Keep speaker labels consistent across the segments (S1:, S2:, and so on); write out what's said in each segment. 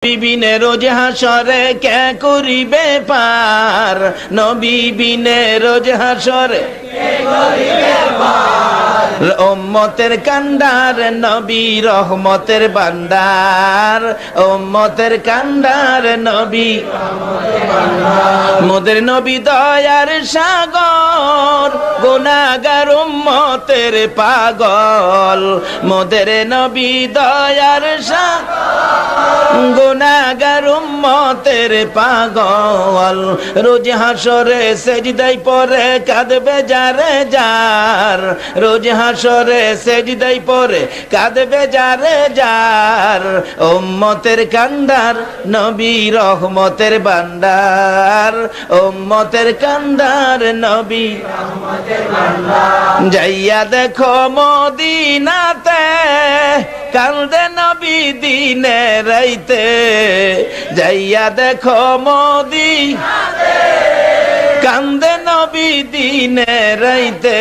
S1: বিনে রোজ হাসরে কে করিবে পার, নবী বিনে রোজ হাসরে কে করিবে পার। উম্মতের কান্ডার নবী রহমতের বান্দার, উম্মতের কান্ডার নবী মোদের নবী দয়ার সাগর, গুনাহগার উম্মতের পাগল। মোদের নবী দয়ার সাগর, গুনাহগার উম্মতের পাগল। রোজ হাসরে সেজদায় পড়ে কাঁদবে যারে যার, রোজ হাসরে সেজদায় পড়ে কাঁদবে যারে যার। উম্মতের কান্ডার নবী রহমতের বান্দার, উম্মতের কান্ডার নবী রহমতের বান্দার। যাইয়া দেখো মদিনাতে কান্দে নবী দিনে রাইতে, যাইয়া দেখো মদিনাতে কান্দে নবী দিনে রাইতে।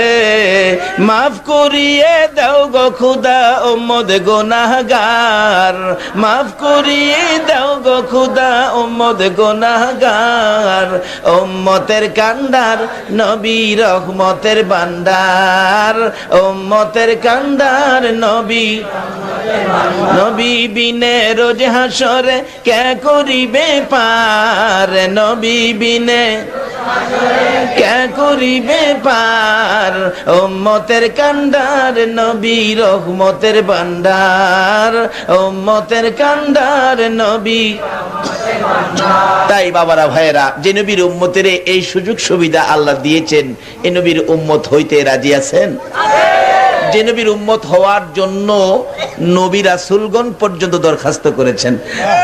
S1: মাফ করিয়ে দাও গো খুদা উম্মত গুনাহগার, মাফ করিয়ে দাও গো খুদা উম্মত গুনাহগার। উম্মতের কান্ডার নবী রহমতের বান্দার, উম্মতের কান্ডার নবী নবী বিনে রোজ হাসরে কে করিবে পার, নবী বিনে কে করিবে পার। উম্মতের কান্ডার নবী রহমতের বান্দার, উম্মতের কান্ডার নবী। তাই বাবারা ভাইয়েরা, যে নবীর উম্মতের এই সুযোগ সুবিধা আল্লাহ দিয়েছেন, এই নবীর উম্মত হইতে রাজি আছেন? যে নবীর উম্মত হওয়ার জন্য নবী রাসূলগণ পর্যন্ত দরখাস্ত করেছেন,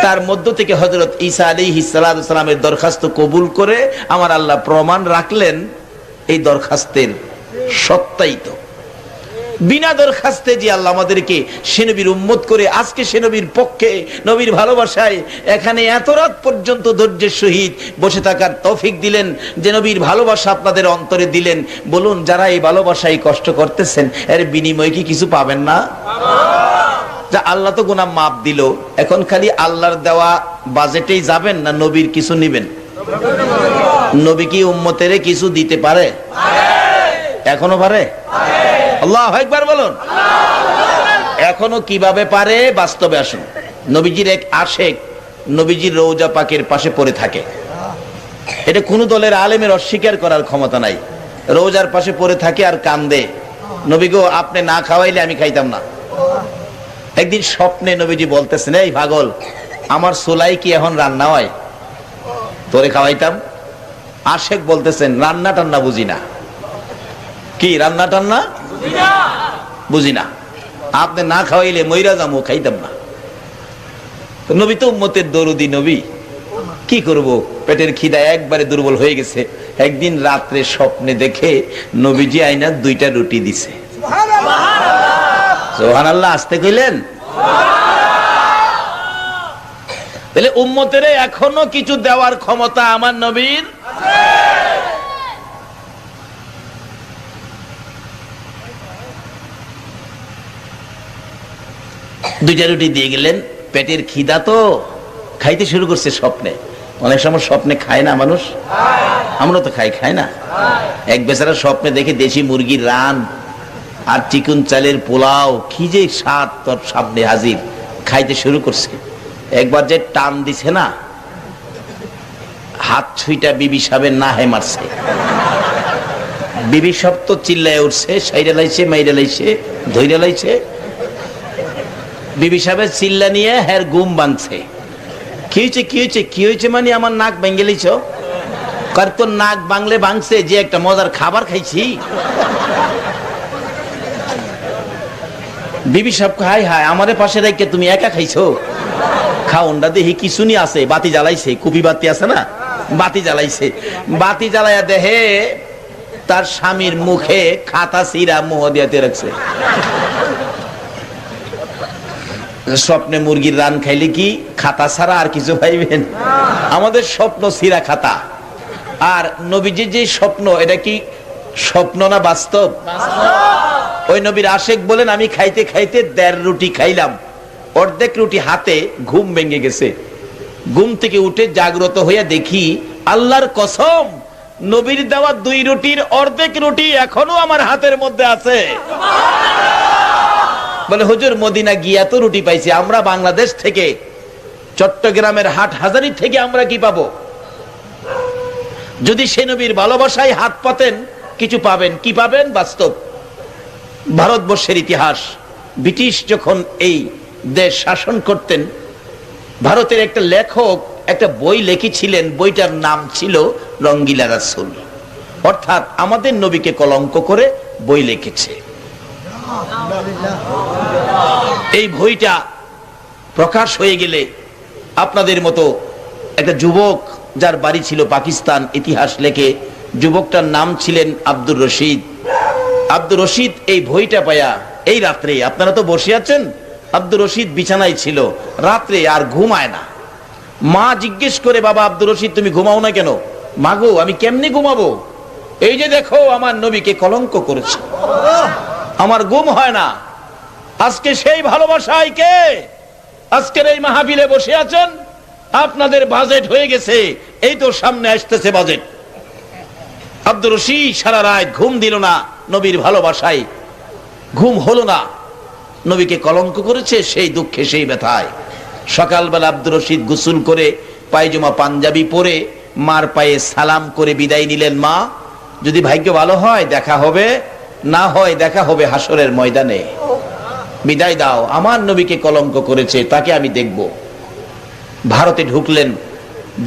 S1: তার মধ্য থেকে হযরত ঈসা আলাইহিস সালামের দরখাস্ত কবুল করে আমার আল্লাহ প্রমাণ রাখলেন এই দরখাস্তের সত্যায়িত। বিনা দরখাস্তে যে আল্লাহ আমাদেরকে সে নবীর উম্মত করে আজকে সে নবীর পক্ষে নবীর ভালোবাসায় এখানে এত রাত পর্যন্ত ধৈর্যের সহিত বসে থাকার তৌফিক দিলেন, যে নবীর ভালোবাসা আপনাদের অন্তরে দিলেন। বলুন, যারা এই ভালোবাসায় কষ্ট করতেছেন এর বিনিময়ে কি কিছু পাবেন না? যা আল্লাহ তো গুনাহ মাফ দিল, এখন খালি আল্লাহর দেওয়া বাজেটেই যাবেন না নবীর কিছু নিবেন? নবী কি উম্মতের কিছু দিতে পারে? এখনো পারে? আল্লাহু আকবার বলুন। এখনো কিভাবে পারে বাস্তবে আসুন। নবীজির এক আশেক নবীজির রওজা পাকের পাশে পড়ে থাকে, এটা কোন দলের আলেমের অস্বীকার করার ক্ষমতা নাই। রওজার পাশে পড়ে থাকে আর কান্দে, নবী গো আপনি না খাওয়াইলে আমি খাইতাম না। একদিন স্বপ্নে নবীজি বলতেছেন, এই পাগল, আমার সোলাই কি এখন রান্না হয়? তোরে খাওয়াইতাম। আশেক বলতেছেন, রান্না টান্না বুঝি না। কি রান্না টান্না বুঝি না, আপনি না খাওয়াইলে মইরা যাবো, খাইতাম না। নবী তো উম্মতের দরুদি নবী, কি করব, পেটের খিদা একবারে দুর্বল হয়ে গেছে। একদিন রাত্রে স্বপ্নে দেখে নবীজি আইনা 2টা রুটি দিছে। সুবহানাল্লাহ, আসতে কইলেন? তাহলে উম্মতের এখনো কিছু দেওয়ার ক্ষমতা আমার নবীর আছে। 2টা রুটি দিয়ে গেলেন, পেটের খিদা তো খাইতে শুরু করছে স্বপ্নে। অনেক সময় স্বপ্নে খায় না মানুষ, আমরা তো খাই না। এক বেচারা স্বপ্নে দেখে দেশি মুরগির রান আর চিকন চালের পোলাও, কি যে স্বাদ তোর সামনে হাজির, খাইতে শুরু করছে। একবার যে টান দিছে না, হাত ছুঁইটা বিবি সাহেবের না হে মারছে। বিবি সব তো চিল্লায় উঠছে, সাইরা লাইছে, মাইরা লাইছে, ধইরা লাইছে। বিবি সাহেবের চিল্লা নিয়ে হের ঘুম ভাঙছে। কি হয়েছে কি হয়েছে কি হয়েছে মানে আমার নাক ভেঙে লিছ? কার তোর নাক ভাঙলে ভাঙছে, যে একটা মজার খাবার খাইছি। বিবি সাহেব হাই হাই, আমাদের পাশে রেখে তুমি একা খাইছো? খাওনটা দেখি কি শুনি আছে, বাতি জ্বালাইছে, কুপি বাতি আছে না, বাতি জ্বালাইছে। বাতি জ্বালাইয়া দেহে তার স্বামীর মুখে খাতা চিরা মুহ দিয়াতে রাখছে। স্বপ্নে মুরগির রান খাইলে কি খাতা ছাড়া আর কিছু পাইবেন? আমাদের স্বপ্ন চিরা খাতা। আর নবীজির যে স্বপ্ন, এটা কি স্বপ্ন না বাস্তব? ওই নবীর আশেক বলেন, আমি খাইতে খাইতে 1.5 রুটি খাইলাম, অর্ধেক রুটি হাতে ঘুম ভেঙে গেছে। ঘুম থেকে উঠে জাগ্রত হয়ে দেখি, আল্লাহর কসম, নবীর দেওয়া 2 রুটির অর্ধেক রুটি এখনো আমার হাতের মধ্যে আছে। বলে হুজুর, মদিনা গিয়া তো রুটি পাইছি, আমরা বাংলাদেশ থেকে, চট্টগ্রামের হাট হাজারি থেকে আমরা কি পাবো? যদি সে নবীর ভালোবাসায় হাত পাতেন কিছু পাবেন। কি পাবেন? বাস্তব। ভারতবর্ষের ইতিহাস, ব্রিটিশ যখন এই দেশ শাসন করতেন, ভারতের একটা লেখক একটা বই লিখেছিলেন, বইটার নাম ছিল রঙ্গিলা রাসূল, অর্থাৎ আমাদের নবীকে কলঙ্ক করে বই লিখেছে। এই বইটা প্রকাশ হয়ে গেলে আপনাদের মতো একটা যুবক, যার বাড়ি ছিল পাকিস্তান, ইতিহাস লেখে, যুবকটার নাম ছিলেন আব্দুর রশিদ। আব্দুর রশিদ এই বইটা পায়া এই রাত্রে, আপনারা তো বসে আছেন, আব্দুর রশিদ বিছানায় ছিল, রাত্রে আর ঘুমায় না। মা জিজ্ঞেস করে, বাবা আব্দুর রশিদ, তুমি ঘুমাও না কেন? মাগো, আমি কেমনি ঘুমাবো? এই যে দেখো, আমার নবীকে কলঙ্ক করেছে, আমার ঘুম হয় না। আজকে সেই ভালোবাসায় কে আজকের এই মাহফিলে বসে আছেন? আপনাদের বাজেট হয়ে গেছে, এই তো সামনে আসতেছে বাজেট। আব্দুর রশিদ সারা রাত ঘুম দিল না, নবীর ভালোবাসায় ঘুম হলো না, নবীকে কলঙ্ক করেছে, সেই দুঃখে, সেই ব্যথায়। সকালবেলা আব্দুর রশিদ গোসল করে পায়জামা পাঞ্জাবি পরে মার পায়ে সালাম করে বিদায় নিলেন। মা, যদি ভাগ্য ভালো হয় দেখা হবে, না হয় দেখা হবে হাসরের ময়দানে, বিদায় দাও, আমার নবীকে কলঙ্ক করেছে, তাকে আমি দেখব। ভারতে ঢুকলেন,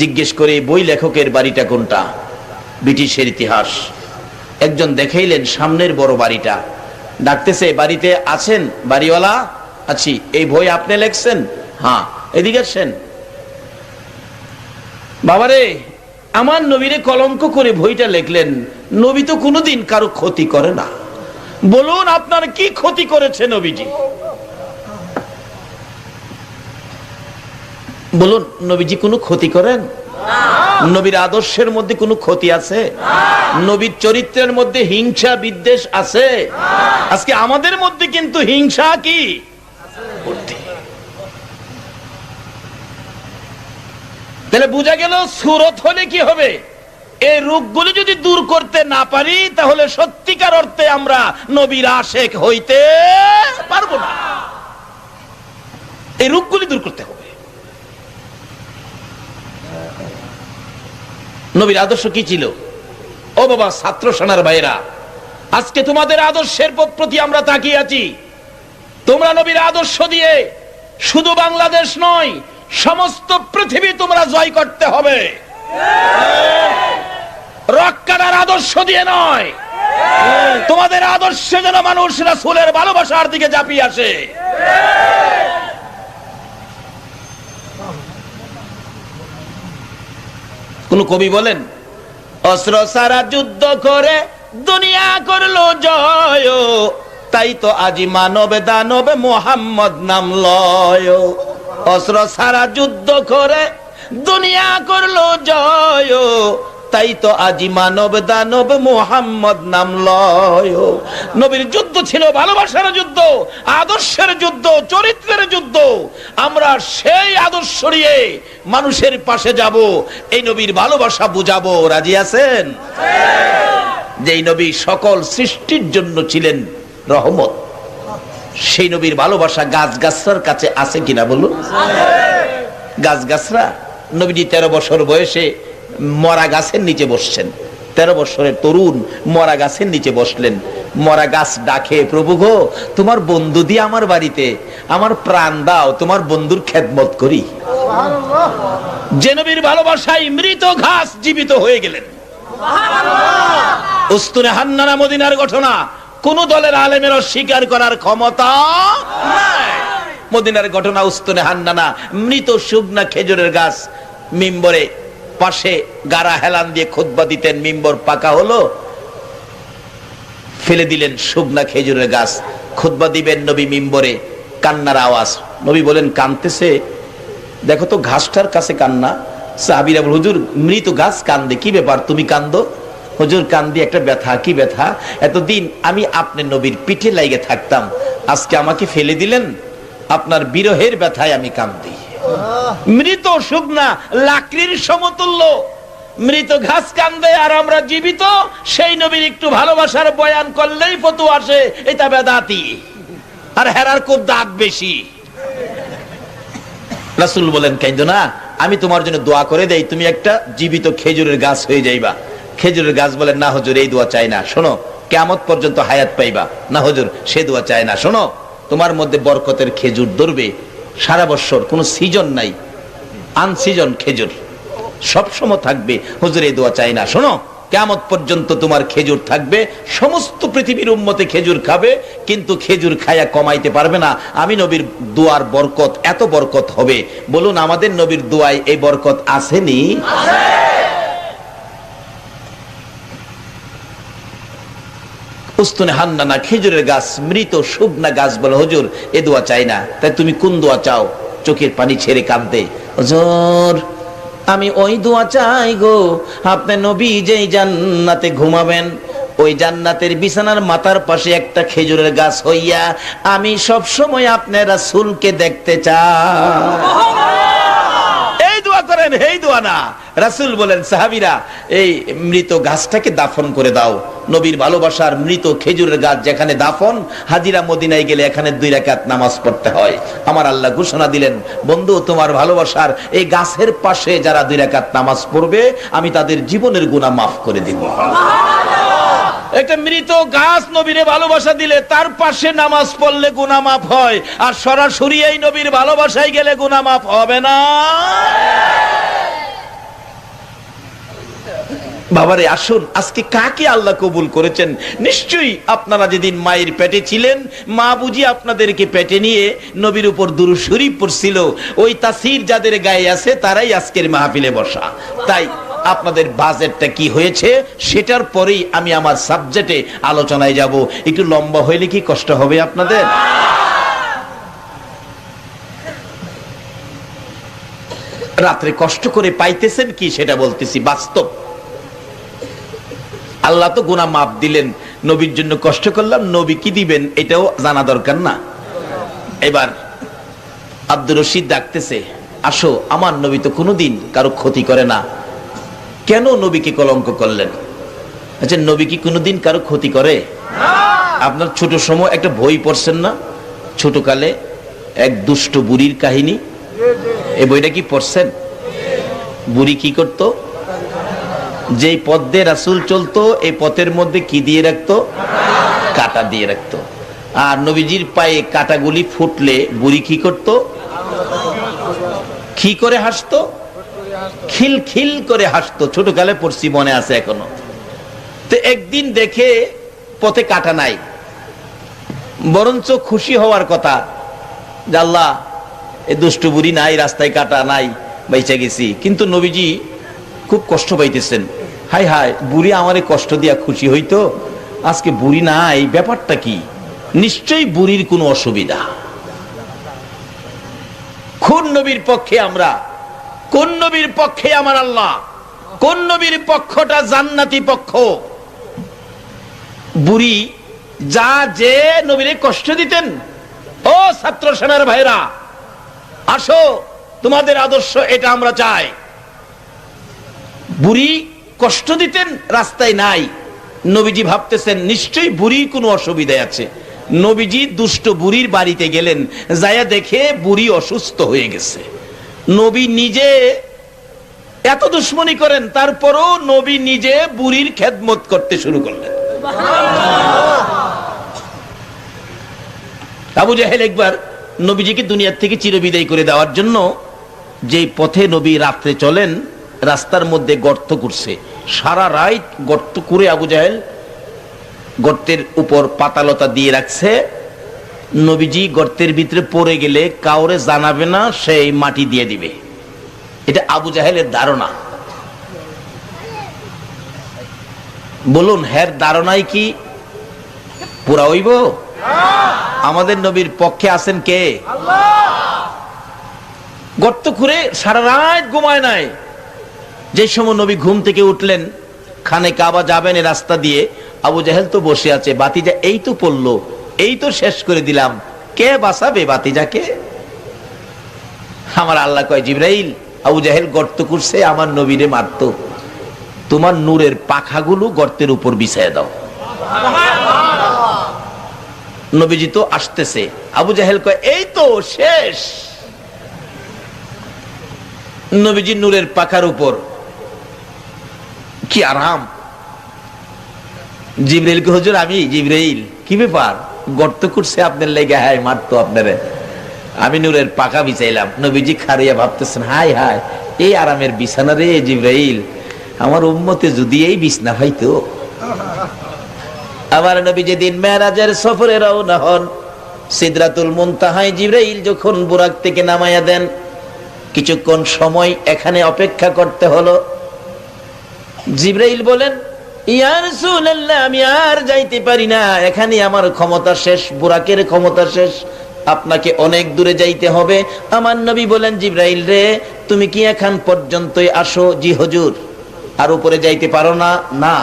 S1: জিজ্ঞেস করে বই লেখকের বাড়িটা কোনটা, ব্রিটিশের ইতিহাস। একজন দেখাইলেন সামনের বড় বাড়িটা, ডাকতেছে, বাড়িতে আছেন? বাড়িওয়ালা, আছি। এই বই আপনি লেখছেন? হ্যাঁ। এদিকে আসেন। বাবারে, আমার নবীরে কলঙ্ক করে বইটা লিখলেন। নবী তো কোনোদিন কারো ক্ষতি করে না, বলুন আপনার কি ক্ষতি করেছে নবীজি? বলুন, নবীজি কোনো ক্ষতি করেন? নবীর আদর্শের মধ্যে কোনো ক্ষতি আছে? নবীর চরিত্রের মধ্যে হিংসা বিদ্বেষ আছে? আজকে আমাদের মধ্যে কিন্তু হিংসা কি? তাহলে বোঝা গেল, সুরত হলে কি হবে? এই রোগগুলি যদি দূর করতে না পারি, তাহলে সত্যিকার অর্থে আমরা নবীর আশেক হইতে পারবো না। এই রোগগুলি দূর করতে হবে। নবীর আদর্শ কি ছিল? ও বাবা, ছাত্র সেনার ভাইরা, আজকে তোমাদের আদর্শের প্রতি আমরা তাকিয়ে আছি। তোমরা নবীর আদর্শ দিয়ে শুধু বাংলাদেশ নয়, সমস্ত পৃথিবী তোমরা জয় করতে হবে। রক্কার আদর্শ দিয়ে নয়, তোমাদের আদর্শে যেন মানুষ রাসূলের ভালোবাসার দিকে ঝাঁপিয়ে আসে। কোন কবি বলেন, অস্ত্র সারা যুদ্ধ করে দুনিয়া করলো জয়, তাই তো আজি মানব দানব মুহাম্মদ নাম লয়। অস্ত্র সারা যুদ্ধ করে দুনিয়া করলো জয়, তাই তো আজি মানব দানব মুহাম্মদ নাম লয়। নবীর যুদ্ধ ছিল ভালোবাসার যুদ্ধ, আদর্শের যুদ্ধ, চরিত্রের যুদ্ধ। আমরা সেই আদর্শ নিয়ে মানুষের পাশে যাব, এই নবীর ভালোবাসা বুঝাবো। রাজি আছেন? যেই নবী সকল সৃষ্টির জন্য ছিলেন রহমত, সেই নবীর ভালোবাসা গাছগাছরার কাছে আছে কিনা বলুন? গাছগাছরা, নবীজি 13 বছর বয়সে মরা গাছের নিচে বসছেন। 13 বছরের তরুণ মরা গাছের নিচে বসলেন। মরা গাছ ডাকে, প্রভু গো, তোমার বন্ধু দিয়ে আমার বাড়িতে, আমার প্রাণ দাও, তোমার বন্ধুর খেদমত করি। যে নবীর ভালোবাসায় মৃত ঘাস জীবিত হয়ে গেলেন। উস্তুনে হান্নানা মদিনার ঘটনা কোন দলের আলেমের অস্বীকার করার ক্ষমতা নাই। মদিনার ঘটনা, উস্তুনে হান্নানা, মৃত শুকনা খেজুরের গাছ, মিম্বরে পাশে গাড়া হেলান দিয়ে খুতবা দিতেন। মিম্বর পাকা হলো, ফেলে দিলেন শুকনা খেজুরের গাছ। খুতবা দিবেন নবী, মিম্বরে কান্নার আওয়াজ। নবী বলেন, কানতেছে, দেখো তো ঘাসটার কাছে কান্না। সাহাবীরা বলেন, হুজুর মৃত গাছ কান্দে, কি ব্যাপার তুমি কান্দো? হুজুর কান্দি একটা ব্যথা। কি ব্যথা? এতদিন আমি আপনার নবীর পিঠে লাগিয়ে থাকতাম, আজকে আমাকে ফেলে দিলেন, আপনার বিরহের ব্যথায় আমি কান্দি। মৃত শুকনা লাকড়ির সমতুল্য। মৃত ঘাস কান্দে আর আমরা জীবিত। সেই নবীর একটু ভালোবাসার বয়ান করলেই ফতোয়া আসে এটা বেদাতি, আর হেরার খুব দাঁত বেশি। রাসূল বলেন, কাইন্দো না, আমি তোমার জন্য দোয়া করে দেই, তুমি একটা জীবিত খেজুরের গাছ হয়ে যাইবা। খেজুরের গাছ বলেন, না হুজুর, এই দোয়া চাই না। শোনো, কিয়ামত পর্যন্ত হায়াত পাইবা। না হুজুর, সে দোয়া চাই না। শোনো, তোমার মধ্যে বরকতের খেজুর ধরবে সারা বছর, কোনো সিজন নাই, আনসিজন খেজুর সবসময় থাকবে। হুজুর, এই দোয়া চাই না। শোনো, কিয়ামত পর্যন্ত তোমার খেজুর থাকবে, সমস্ত পৃথিবীর উম্মতে খেজুর খাবে, কিন্তু খেজুর খায়া কমাইতে পারবে না। আমি নবীর দোয়ার বরকত, এত বরকত হবে। বলুন, আমাদের নবীর দোয়ায় এই বরকত আসেনি? উস্তুনে হান্নানা, খেজুরের গাছ, মৃত শুকনা গাছ বলে, হুজুর এ দোয়া চাই না। তাই তুমি কোন দোয়া চাও? চোখের পানি ছেড়ে কাঁদতে, হুজুর আমি ওই দোয়া চাই গো, আপনার নবী যেই জান্নাতে ঘুমাবেন, ওই জান্নাতের বিছানার মাথার পাশে একটা খেজুরের গাছ হইয়া আমি সব সময় আপনার রাসূলকে দেখতে চাই। এই দোয়া করেন, এই দোয়া না। রাসূল বলেন, সাহাবীরা এই মৃত গাছটাকে দাফন করে দাও। নবীর ভালোবাসার মৃত খেজুরের গাছ যেখানে দাফন, হাজিরা মদিনায় গেলে এখানে 2 রাকাত নামাজ পড়তে হয়। আমার আল্লাহ ঘোষণা দিলেন, বন্ধু তোমার ভালোবাসার এই গাছের পাশে যারা 2 রাকাত নামাজ পড়বে, আমি তাদের জীবনের গুনাহ মাফ করে দিব। একটা মৃত গাছ নবীরে ভালোবাসা দিলে তার পাশে নামাজ পড়লে গুনাহ মাফ হয়, আর সরাসরি এই নবীর ভালোবাসায় গেলে গুনাহ মাফ হবে না। বাবারে আসুন, আজকে কাকে আল্লাহ কবুল করেছেন? নিশ্চয়ই আপনারা যেদিন মায়ের পেটে ছিলেন, মা বুঝি আপনাদেরকে পেটে নিয়ে নবীর উপর দুরূদ শরীফ পড়ছিল। ওই তাসির যাদের গায়ে আছে তারাই আজকের মাহফিলে বসা। তাই আপনাদের বাজেটটা কি হয়েছে সেটার পরেই আমি আমার সাবজেক্টে আলোচনায় যাব। একটু লম্বা হইলে কি কষ্ট হবে আপনাদের? রাত্রে কষ্ট করে পাইতেছেন কি সেটা বলতেছি, বাস্তব। আল্লাহ তো গুনাহ মাফ দিলেন, নবীর জন্য কষ্ট করলাম, নবী কি দিবেন এটাও জানা দরকার না? এবার আব্দুর রশিদ ডাকতেছে, আসো, আমার নবী তো কোনোদিন কারো ক্ষতি করে না, কেন নবীকে কলঙ্ক করলেন? আচ্ছা, নবী কি কোনোদিন কারো ক্ষতি করে? আপনার ছোট সময় একটা বই পড়ছেন না, ছোটকালে এক দুষ্ট বুড়ির কাহিনী? এই বইটা কি পড়ছেন? বুড়ি কি করতো? যেই পথ দিয়ে রাসূল চলতো, এই পথের মধ্যে কি দিয়ে রাখতো? কাঁটা দিয়ে রাখতো। আর নবীজির পায়ে কাঁটাগুলি ফুটলে বুড়ি কি করতো? কি করে হাসতো? খিল খিল করে হাসতো। ছোটকালে পড়ছি, মনে আছে এখনো। তো একদিন দেখে পথে কাঁটা নাই, বরঞ্চ খুশি হওয়ার কথা যে আল্লাহ, এই দুষ্ট বুড়ি নাই, রাস্তায় কাঁটা নাই, বাইচা গেছি। কিন্তু নবীজি খুব কষ্ট পাইতেছেন। হাই হাই, বুড়ি আমারে কষ্ট দিয়া খুশি হইতো, আজকে বুড়ি নাই, ব্যাপারটা কি? নিশ্চয়ই বুড়ির কোনো অসুবিধা। কোন নবীর পক্ষে আমরা? কোন নবীর পক্ষে আমার আল্লাহ? কোন নবীর পক্ষটা জান্নাতি পক্ষ? বুড়ি যা যে নবীরে কষ্ট দিতেন। ও ছাত্র সেনার ভাইরা, আসো, তোমাদের আদর্শ এটা আমরা চাই। বুড়ি কষ্ট দিতেন, রাস্তায় নাই। নবীজি ভাবতেছেন নিশ্চয়ই বুড়ির কোনো অসুবিধা আছে। নবীজি দুষ্ট বুড়ির বাড়িতে গেলেন, যায়া দেখে বুড়ি অসুস্থ হয়ে গেছে। নবী নিজে এত দুশ্মনী করেন, তারপরও নবী নিজে বুড়ির খেদমত করতে শুরু করলেন। আবু জাহেল একবার নবীজিকে দুনিয়ার থেকে চিরবিদায় করে দেওয়ার জন্য যে পথে নবী রাত্রে চলেন, রাস্তার মধ্যে গর্ত করছে। সারা রাত গর্ত করে আবু জাহেল গর্তের উপর পাতালতা দিয়ে রাখছে। নবীজি গর্তের ভিতরে পড়ে গেলে কাউরে জানাবে না, সেই মাটি দিয়ে দিবে। এটা আবু জাহেলের ধারণা। বলুন, হ্যার ধারণাই কি পুরা হইব? আমাদের নবীর পক্ষে আছেন কে? গর্ত খুঁড়ে সারা রাত ঘুমায় নাই। যে সময় নবী ঘুম থেকে উঠলেন, খানে কাবা যাবেন এই রাস্তা দিয়ে, আবু জাহেল তো বসে আছে। বাতিজা এই তো পড়লো, এই তো শেষ করে দিলাম, কে বাঁচাবে বাতিজাকে? আমার আল্লাহ কয়, জিবরাইল, আবু জাহেল গর্ত করছে আমার নবীরে মারতো, তোমার নূরের পাখাগুলো গর্তের উপর বিছায় দাও। নবীজি তো আসতেছে, আবু জাহেল কয় এই তো শেষ। নবীজি নূরের পাখার উপর, কি আরাম। জিবরাইল কে, হুজুর আমি জিবরাইল, কি ব্যাপার, গর্ত করছে আপনার লেগে, হায় মারতো আপনারে, আমি নূরের পাখা বিছাইলাম। নবীজি খারিয়া ভাবতেছেন, হায় হায় এই আরামের বিছানা রে জিবরাইল, আমার উম্মতে যদি এই বিছনা হইতো। আমার নবী যেদিন মেরাজের সফরে রওনা হন, সিদরাতুল মুনতাহায় জিবরাইল যখন বুরাক থেকে নামায়া দেন, কিছুক্ষণ সময় এখানে অপেক্ষা করতে হলো। জিবরাইল বলেন, ইয়া রাসূলুল্লাহ, আমি আর যাইতে পারি না, এখানে আমার ক্ষমতা শেষ, বুরাকের ক্ষমতা শেষ, আপনাকে অনেক দূরে যাইতে হবে। আমার নবী বলেন, জিবরাইল রে, তুমি কি এখান পর্যন্তই আসো? জি হুজুর। আর উপরে যাইতে পারো না? না।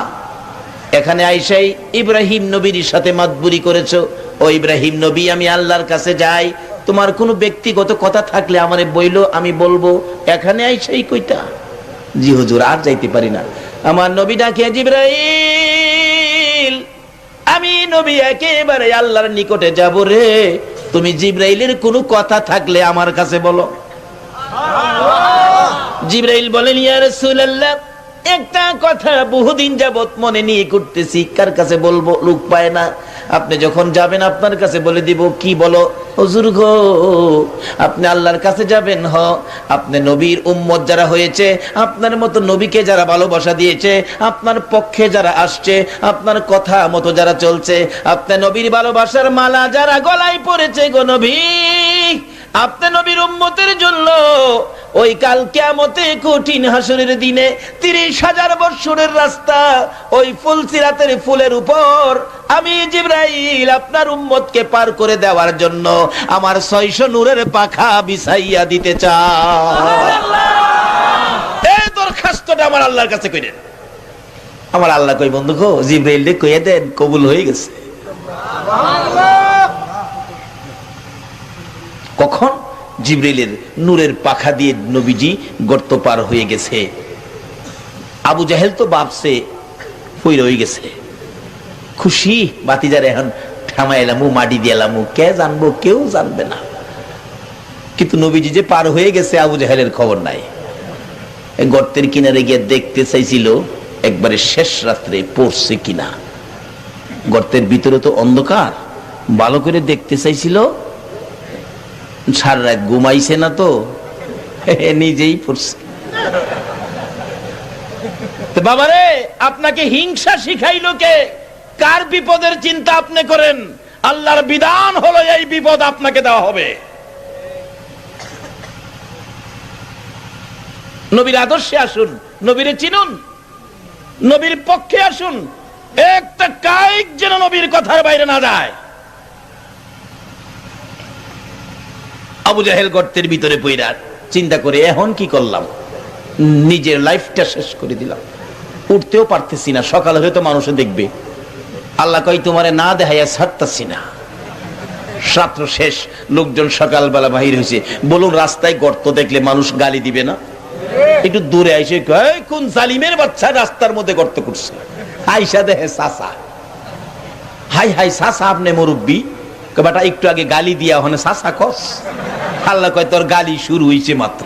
S1: এখানে আইসাই ইব্রাহিম নবীর সাথে মাতবুরি করেছো। ও ইব্রাহিম নবী, আমি আল্লাহর কাছে যাই, তোমার কোনো ব্যক্তিগত কথা থাকলে আমারে বইলো, আমি বলবো, এখানে আইসাই কইতা? জি হুজুর, আর যাইতে পারি না। আমার নবী ডাকে, জিবরাইল, আমি নবী একেবারে আল্লাহর নিকটে যাব রে, তুমি জিবরাইলের কোনো কথা থাকলে আমার কাছে বলো। জিবরাইল বলেন, ইয়া রাসূলুল্লাহ, একটা কথা বহুদিন যাবত মনে নিয়ে করতেছি, কার কাছে বলবো, লোক পায় না, আপনি যখন যাবেন আপনার কাছে বলে দিব। কি বলো? হুজুর গো, আপনি আল্লাহর কাছে যাবেন, আপনি নবীর উম্মত যারা হয়েছে, আপনার মতো নবীকে যারা ভালোবাসা দিয়েছে, আপনার পক্ষে যারা আসছে, আপনার কথা মতো যারা চলছে, আপনি নবীর ভালোবাসার মালা যারা গলায় পড়েছে গো নবী, আপনি নবীর উম্মতের জন্য ওই কাল কিয়ামতে কঠিন হাসরের দিনে 30,000 বছরের রাস্তা, ওই ফুলসিরাতের ফুলের উপর আমি জিবরাইল আপনার উম্মতকে পার করে দেওয়ার জন্য আমার 600 নূরের পাখা বিছাইয়া দিতে চাই। এই দরখাস্তটা আমার আল্লাহর কাছে কইলেন। আমার আল্লাহ কই, বন্ধু গো, জিবরাইল রে কইয়া দেন, কবুল হয়ে গেছে। কখন? জিবরাইলের নূরের পাখা দিয়ে নবীজি গর্ত পার হয়ে গেছে। আবু জাহেল তো ভাবছে হই রয়ে গেছে, খুশি, বাতিজার এখন থামাইলামু, মাটি দিয়ালামু, কে জানবো, কেউ জানবে না। কিন্তু নবীজি যে পার হয়ে গেছে, আবু জাহেলের খবর নাই। গর্তের কিনারে গিয়ে দেখতে চাইছিল একবারে শেষ রাত্রে পড়ছে কিনা। গর্তের ভিতরে তো অন্ধকার, ভালো করে দেখতে চাইছিল, সারা রাত ঘুমাইছে না তো, নিজেই পড়ছে। বাবারে, আপনাকে হিংসা শিখাইলো কে? কার বিপদের চিন্তা আপনি করেন? আল্লাহর বিধান হলো এই বিপদ আপনাকে দেওয়া হবে। নবীর আদর্শে আসুন, নবীরে চিনুন, নবীর পক্ষে আসুন, একটা কায়িক যেন নবীর কথার বাইরে না যায়। আবু জাহেল গর্তের ভিতরে পইরা চিন্তা করে, এখন কি করলাম, নিজের লাইফটা শেষ করে দিলাম, উঠতেও পারতেছি না, সকালে হয়তো মানুষে দেখবে। আল্লাহ কই, তোমারে না দেখাইয়া ছাড়তাছি না। রাত্র শেষ, লোকজন সকালবেলা বাহির হয়েছে। বলুন, রাস্তায় গর্ত দেখলে মানুষ গালি দিবে না? একটু দূরে আইসে কয়, কোন জালিমের বাচ্চা রাস্তার মধ্যে গর্ত করছে। আইসা দেখে চাচা, হাই হাই চাচা, আপনি মুরব্বী, বেটা একটু আগে গালি দিয়া ওখানে চাচা কস। আল্লাহ কয়, তোর গালি শুরু হইছে মাত্র।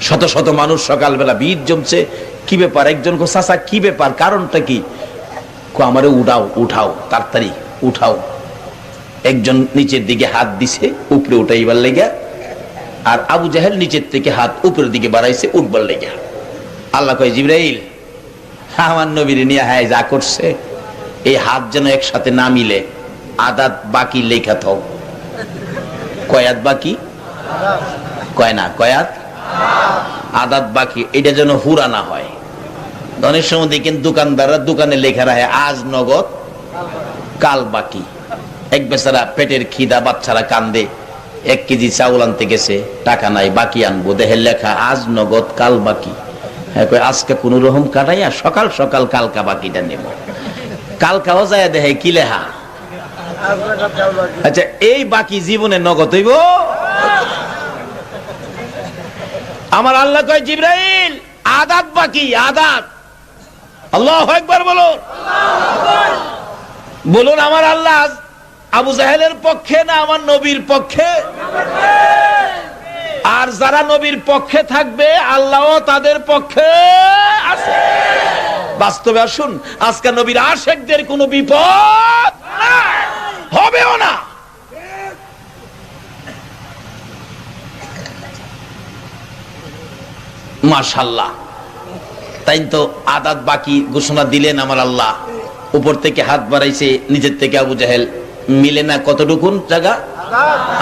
S1: শত শত মানুষ সকালবেলা ভিড় জমছে। কি ব্যাপার? একজন কো, চাচা কি ব্যাপার, কারণটা কি? আমারে উঠাও, উঠাও, তাড়াতাড়ি উঠাও। একজন নিচের দিকে হাত দিছে উপরে উঠাইবার লেগা, আর আবু জাহেল নিচের থেকে হাত উপরের দিকে বাড়াইছে উঠবার লেগা। আল্লাহ কয়, জিবরাইল, আমার নবীর নিয়ে হায় যা করছে, এই হাত যেন একসাথে না মিলে, আদাত বাকি লেখা থাও। কয়াত বাকি? কয় না, কয়াত আদাত বাকি, এটা যেন হুরা না হয়। অনেক সময় দেখেন দোকানদাররা দোকানে লেখা রাখে আজ নগদ কাল বাকি। এক বেচারা পেটের খিদা, বাচ্চারা কান্দে, 1 কেজি চাউল আনতে গেছে, টাকা নাই, বাকি আনবো, দেখে লেখা আজ নগদ কাল বাকি। হ্যাঁ, আজকে কোন রকম কাটাইয়া সকাল সকাল কালকা বাকিটা নেব। কালকাও যায় দেখে কি লেখা, আচ্ছা, এই বাকি জীবনে নগদ হইব? আমার আল্লাহ কয় জিবরাইল আদাত বাকি, আদাত। আল্লাহু আকবার বলুন। বলুন আমার আল্লাহ আবু জাহেলের পক্ষে না আমার নবীর পক্ষে? আর যারা নবীর পক্ষে থাকবে আল্লাহও তাদের পক্ষে আছে। বাস্তবে আসুন, আজকে নবীর আশিকদের কোনো বিপদ হবেও না। মাশাআল্লাহ। তাই তো আদাত বাকি ঘোষণা দিলেন আমার আল্লাহ। উপর থেকে হাত বাড়াইছে, নিচের থেকে আবু জাহেল মিলে না কতটুকুন জায়গা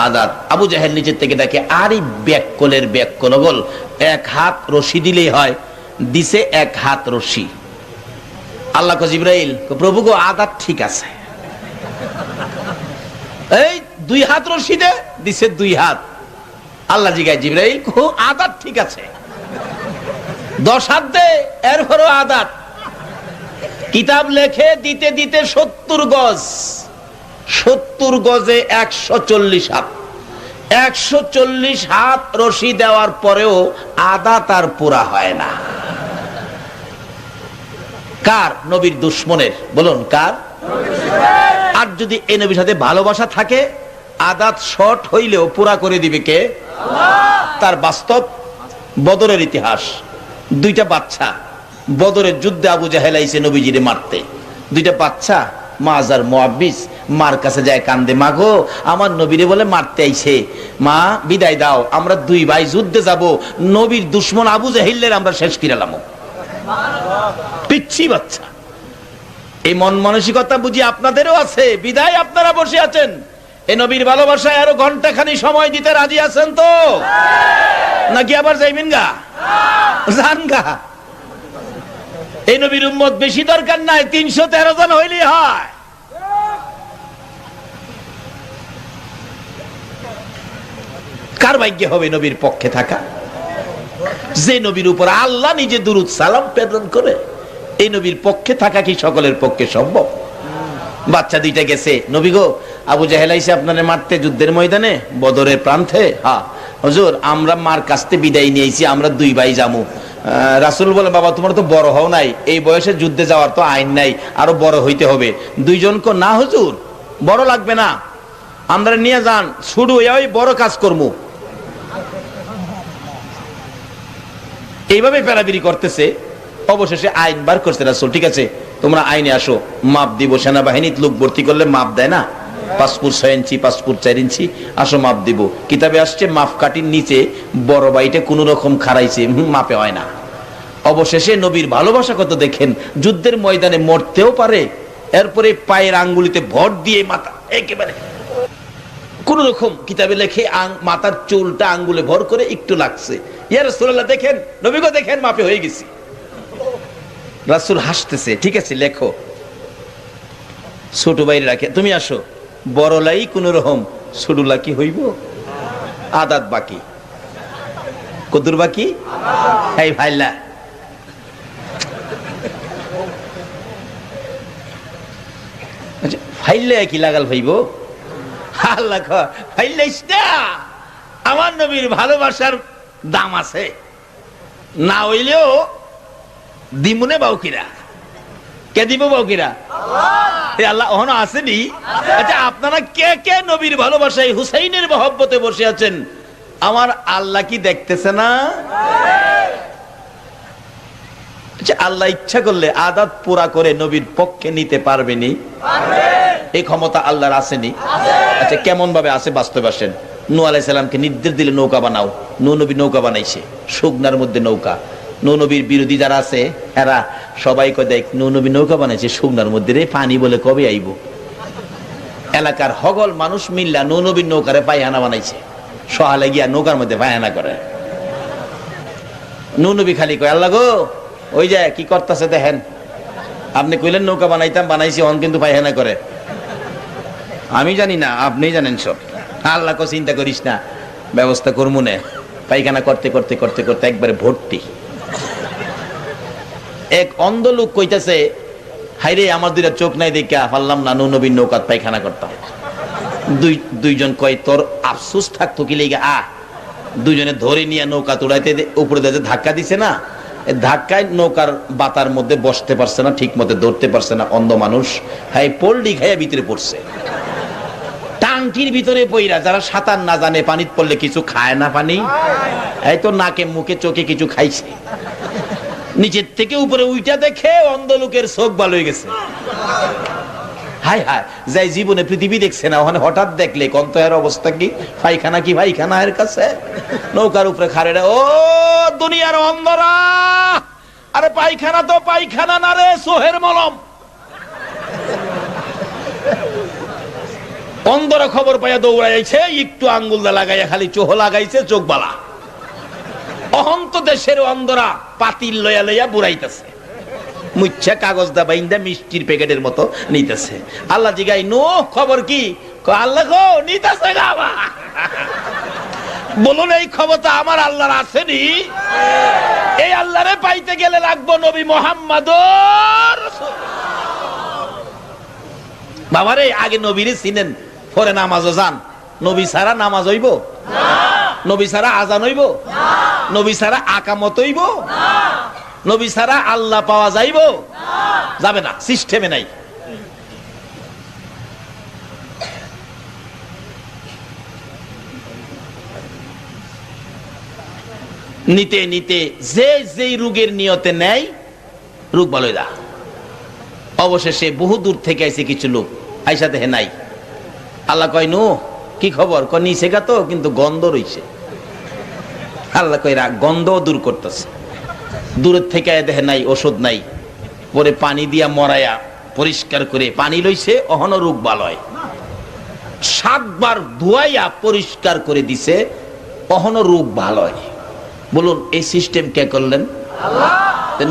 S1: আদাত। আবু জাহেল নিচের থেকে দেখে আরে ব্যাককলের ব্যাককলগল, এক হাত রশি দিলেই হয়, দিছে এক হাত রশি। আল্লাহ কয় জিবরাইল প্রভু গো আদাত ঠিক আছে, এই দুই হাত রশি দে, দিছে দুই হাত। আল্লাহ জিগায় জিবরাইল আদাত ঠিক আছে, 10 হাত দে, এরপরও আদাত। কিতাব লেখে দিতে দিতে 70 গজ, 70 গজে 140 হাত। 140 হাত রশি দেওয়ার পরেও আদাত আর পুরা হয় না। কার? নবীর দুশ্মনের। বলুন কার? আর যদি এই নবীর সাথে ভালোবাসা থাকে আদাত শর্ট হইলেও পুরা করে দিবে কে? তার বাস্তব বদরের ইতিহাস। 2টা বাচ্চা বদরের যুদ্ধে আবু জাহেল আইছে নবীজিরে মারতে। 2টা বাচ্চা মাজার মুআব্বিস মার কাছে যায় কান্দে, মা গো আমার নবীরে বলে মারতে আইছে, মা বিদায় দাও, আমরা 2 ভাই যুদ্ধে যাব, নবীর দুশ্মন আবু জাহেলের আমরা শেষ কিরালাম। পিচ্ছি বাচ্চা। এই মন মানসিকতা বুঝি আপনাদেরও আছে, বিদায় আপনারা বসে আছেন। এই নবীর ভালোবাসায় আরো ঘন্টাখানি সময় দিতে রাজি আছেন তো? নাকি আবার যাইবেন গা? যান গা। এই নবীর উম্মত বেশি দরকার নাই, 313 জন হইলেই হয়। কার ভাগ্যে হবে নবীর পক্ষে থাকা? যে নবীর উপর আল্লাহ নিজে দুরূদ সালাম প্রেরণ করে। এই নবীর পক্ষে থাকা কি সকলের পক্ষে সম্ভব? বাচ্চা 2টা গেছে, নবী গো আবু জাহেল আইছে আপনারে মারতে যুদ্ধের ময়দানে বদরের প্রান্তে। হ্যাঁ হুজুর, আমরা মার কাছতে বিদায় নিয়েছি, আমরা 2 ভাই যামু। রাসূল বলে বাবা তোমার তো বড় হও নাই, এই বয়সে যুদ্ধে যাওয়ার তো আইন নাই, আরো বড় হইতে হবে। 2 জনকে না হুজুর বড় লাগবে না, আমরা নিয়ে যান, শুরু ওই বড় কাজ করবো। এইভাবে পেরাবিরি করতেছে। অবশেষে আইন বার করছে রাসূল, ঠিক আছে তোমরা আইনে আসো, মাপ দিব। সেনাবাহিনীর লোক ভর্তি করলে মাপ দেয় না, 5 ফুট 6 ইঞ্চি 5 ফুট 4 ইঞ্চি, আসো মাপ দিব। কিতাবে আসছে মাপ কাটির নিচে বড় বাইটা কোন রকম খারাইছে, মাপে হয় না। অবশেষে নবীর ভালোবাসা কত দেখেন, যুদ্ধের ময়দানে মরতেও পারে, এরপরে পায়ের আঙ্গুলিতে ভর দিয়ে মাথা একেবারে কোন রকম, কিতাবে লেখে মাথার চুলটা আঙ্গুলে ভর করে একটু লাগছে। ইয়া রাসূলুল্লাহ দেখেন, নবী গো দেখেন মাপে হয়ে গেছি। রাসূল হাসতেছে, ঠিক আছে লেখো। ছোট ভাই রাখে, তুমি আসো, বড়লাই কোন রকম, ছোটলা কি হইব? আদাত বাকি। কদুর বাকি? এই ভাইলা আচ্ছা ফাইলে কি লাগাল ভাইব? আল্লাহ ফাইলাইস না, আমার নবীর ভালোবাসার দাম আছে, না হইলেও দিমুনে বাউকিরা। কে দিব বাউকিরা? আল্লাহ ওখানে আসেনি। আচ্ছা আপনারা কে কে নবীর ভালোবাসায় হুসাইনের মহব্বতে বসে আছেন, আমার আল্লাহ কি দেখতেছে না? আচ্ছা আল্লাহ ইচ্ছা করলে আদাত পুরা করে নবীর পক্ষে নিতে পারবেনি? এই ক্ষমতা আল্লাহর আসেনি? আচ্ছা কেমন ভাবে আছে বাস্তবে আসেন। নূহ আলাইহিস সালামকে নির্দেশ দিলে নৌকা বানাও, নূহ নবী নৌকা বানাইছে, শুকনার মধ্যে নৌকা। নূহ নবীর বিরোধী যারা আছে এরা সবাই কয় দেখ নূহ নবী নৌকা বানাইছে শুকনার মধ্যে, রে পানি বলে কবে আইব। এলাকার হগল মানুষ মিল্লা নূহ নবীর নৌকারে পায়খানা বানাইছে, সহালে গিয়া নৌকার মধ্যে পায়খানা করে। নূহ নবী খালি কয় আল্লাহ গো ওই যে কি করতেছে দেখেন, আপনি কইলেন নৌকা বানাইতাম, বানাইছি, অন কিন্তু পায়খানা করে। আমি জানি না, আপনি জানেন সব। আল্লাহ কো চিন্তা করিস না, ব্যবস্থা করবো না। পায়খানা করতে করতে করতে করতে একবারে ভর্তি। এক অন্ধ লোক কইতাছে হাই রে আমার দুইটা চোখ নাই দেখা পারলাম না নবীর নৌকাত পায়খানা করতাম। দুইজন কয় তোর আফসোস থাকতো কি লেগে দুইজনে ধরে নিয়ে নৌকা তোড়াইতে উপরে দিয়ে ধাক্কা দিছে না, ধাক্কায় নৌকার বাতার মধ্যে বসতে পারছে না, ঠিক মতো ধরতে পারছে না, অন্ধ মানুষ হাই পোল্ডি খাইয়া ভিতরে পড়ছে। টাঙ্কির ভিতরে পইরা, যারা সাঁতার না জানে পানিত পড়লে কিছু খায় না, পানি এই তো নাকে মুখে চোখে কিছু খাইছে, নিচের থেকে উপরে উইটা দেখে অন্ধ লোকের চোখ ভালো হয়ে গেছে। হাই হাই, যাই জীবনে পৃথিবী দেখছে না, ওখানে হঠাৎ দেখলে কন্তয়ের অবস্থা কি, পায়খানা কি পায়খানা এর কাছে। নৌকার উপরে খারেরা, ও দুনিয়ার অন্ধরা, আরে পায়খানা তো পায়খানা না রে, সোহের মলম। অন্ধরা খবর পাইয়া দৌড়াইছে, একটু আঙ্গুল দা লাগাইয়া খালি চোহ লাগাইছে, চোখ বালা। অহন্ত দেশের অন্ধরা পাতিল লইয়া লইয়া বুড়াইতেছে, মুচ্ছা কাগজ দা বাইন্দা মিষ্টির প্যাকেটের মতো নিতেছে। আল্লাহ জিগাই, নো খবর কি? আল্লাহ গো নিতেছে গাবা। বলুন এই খবরটা আমার আল্লাহর আসেনি? এই আল্লাহরে পাইতে গেলে লাগবো নবী মুহাম্মদ। বাবারে আগে নবীরে চিনেন, পরে নামাজও যান। নবী ছাড়া নামাজ হইব না, নবী ছাড়া আজান হইব না, নবী ছাড়া আকামত হইব না, নবী ছাড়া আল্লাহ পাওয়া যাইব যাবে না, সিস্টেমে নাই। নিতে নিতে যে যেই রোগের নিয়তে নেয়, রোগ ভালো হয়ে যা। অবশেষে বহু দূর থেকে আইছে কিছু লোক, আইসা দেহে নাই। আল্লাহ কয়, নু কি খবর? ক নিচে গা তো, কিন্তু গন্ধ রইছে। আল্লাহ কয় গন্ধ দূর করতেছে। দূরের থেকে দেহে নাই, ওষুধ নাই। পরে পানি দিয়া মরাইয়া পরিষ্কার করে পানি লইছে, অহনো রোগ ভালো হয়। 7 বার ধুয়াইয়া পরিষ্কার করে দিছে, অহনো রোগ ভালো হয়। বলুন এই সিস্টেম কে করলেন? আল্লাহ।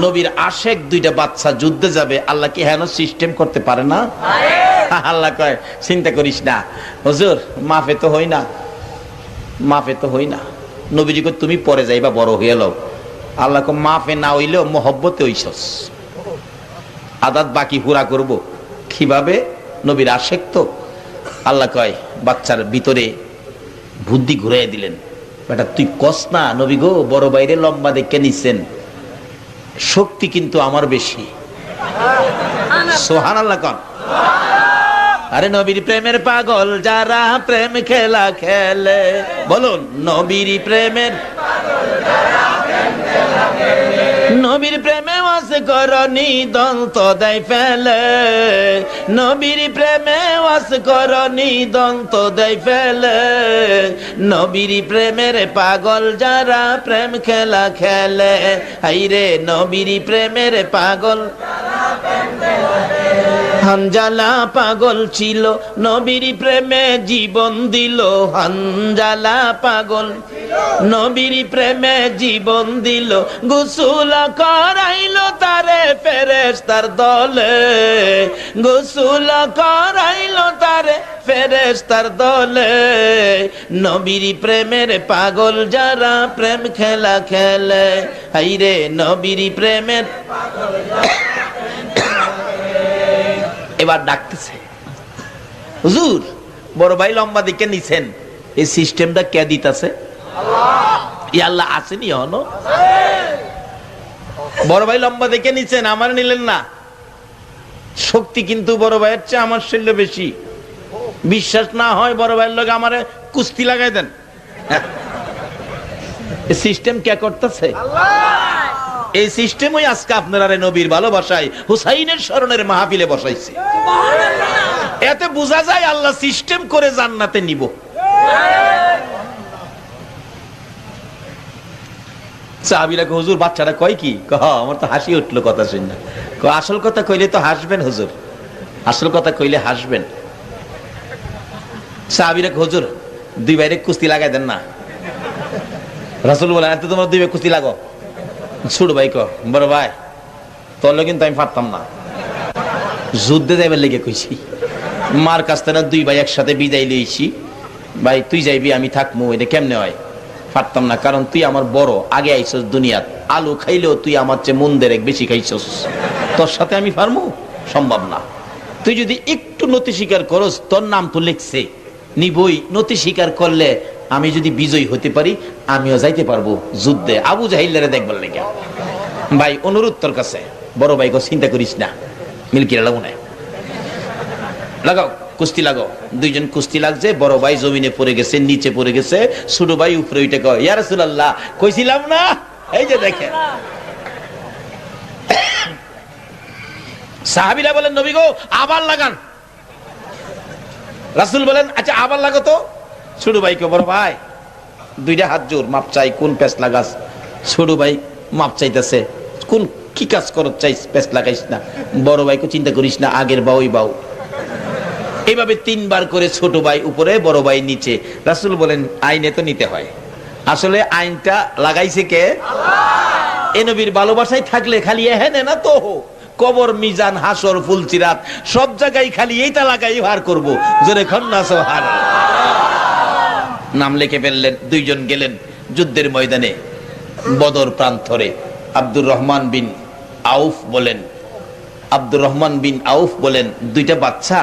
S1: নবীর আশেক 2টা বাচ্চা যুদ্ধে যাবে, আল্লাহ কি হেন সিস্টেম করতে পারে না? আল্লাহ কয় চিন্তা করিস না হুজুর, মাফে তো হই না, মাফে তো হই না। নবীজি কয় তুমি পরে যাইবা, বড় হয়ে লও। আল্লাহ কয় মাফে না হইলেও মহব্বতে হইছস, আদাত বাকি পুরা করব। কিভাবে? নবীর আশেক তো। আল্লাহ কয় বাচ্চার ভিতরে বুদ্ধি ঘুরাইয়া দিলেন, বেটা তুই কস না, নবী গো বড় বাইরে লম্বা দেখে নিচ্ছেন, শক্তি কিন্তু আমার বেশি। সুবহানাল্লাহ কন। আরে নবীর প্রেমের পাগল যারা প্রেম খেলা খেলে, বলুন নবীর প্রেমের নবীর প্রেমে ওয়াস করনি দন্ত দেয় ফেলে, নবীর প্রেমে ওয়াস করনি দন্ত দেয় ফেলে, নবীর প্রেমের পাগল যারা প্রেম খেলা খেলে, হাইরে নবীর প্রেমের পাগল। হানজালা পাগল ছিল, নবীর প্রেমে জীবন দিল। হানজালা পাগল নবীর প্রেমে জীবন দিল, গোসল করাইলো তারে ফেরেশতার দলে, গোসল করাইলো তারে ফেরেশতার দলে। নবীর প্রেমের পাগল যারা প্রেম খেলা খেলে, হাইরে নবীর প্রেমের। এবার ডাকতেছে, হুজুর বড় ভাই লম্বা দিকে নিছেন, এই সিস্টেমটা কে দিতেছে? আল্লাহ আসেনি হনো? বড় ভাই লম্বা দেখে নিছেন, আমার নিলেন না। শক্তি কিন্তু বড় ভাইয়ের চেয়ে আমার শরীর বেশি। বিশ্বাস না হয় বড় ভাইয়ের লোক আমারে কুস্তি লাগাই দেন। সিস্টেম কে করতেছে? এই সিস্টেমই আজকে আপনারা নবীর ভালোবাসায় হুসাইনের স্মরণের মাহফিলে বসাইছে। এতে বোঝা যায় আল্লাহ সিস্টেম করে জান্নাতে নিব। সাহাবীরা কয় হুজুর বাচ্চাটা কয় কি? আমার তো হাসি উঠলো কথা শুনে। আসল কথা কইলে তো হাসবেন হুজুর, আসল কথা কইলে হাসবেন। সাহাবীরা কয় হুজুর 2 ভাইরে কুস্তি লাগাই দেন না। রাসূল বলেন এত তোমরা 2 ভাই কুস্তি লাগো। ছোট ভাই কয় বড় ভাই তোর কিন্তু আমি পারতাম না, যুদ্ধে যাইবার লেগে কইছি। মার কাছ থেকে 2 ভাই একসাথে বিদায় লইছি, ভাই তুই যাইবি আমি থাকবো, এটা কেমনে হয়? পারতাম না, কারণ তুই আমার বড়, আগে আইছস দুনিয়াত, আলু খাইলেও তুই আমার চেয়ে মন দেরেক বেশি খাইছস, তোর সাথে আমি পারবো? সম্ভব না। তুই যদি একটু নতি স্বীকার করস, তোর নাম তো লিখছে, নিবই। নতি স্বীকার করলে আমি যদি বিজয়ী হতে পারি, আমিও যাইতে পারবো যুদ্ধে, আবু জাহিলের দেখবার লেগে। ভাই অনুরোধ তোর কাছে, বড় ভাই চিন্তা করিস না, মিলকিরা লাগো না, লাগাও কুস্তি লাগাও। দুইজন কুস্তি লাগছে, বড় ভাই জমিনে পড়ে গেছে, নিচে পড়ে গেছে, ছোট ভাই উপরে উঠে কয়, ইয়া রাসূলুল্লাহ কইছিলাম না, এই যে দেখেন। সাহাবীরা বলেন, নবী গো আবার লাগান। রাসূল বলেন, আচ্ছা আবার লাগো তো। ছোট ভাইকে, বড় ভাই দুইটা হাত জোর, মাপ চাই, কোন পেস লাগাস? ছোট ভাই মাপ চাইতেছে, কোন কি কাজ করত চাইস, পেস লাগাইস না। বড় ভাইকে, চিন্তা করিস না, আগের বাউই বাউ। এইভাবে 3 বার করে ছোট ভাই উপরে, বড় ভাই নিচে। রাসূল বলেন, আইনে তো নিতে হয়, আসলে আইনটা লাগাইছে কে? আল্লাহ। এই নবীর ভালোবাসায় থাকলে খালি এহেনে না তো, কবর, মিজান, হাসর, ফুলচিরাত সব জায়গায় খালি এইটা লাগাই ভার করব। জোরে খন্না সুবহানাল্লাহ। নাম লিখে ফেললেন। দুইজন গেলেন যুদ্ধের ময়দানে, বদর প্রান্তরে। আব্দুর রহমান বিন আউফ বলেন, দুইটা বাচ্চা,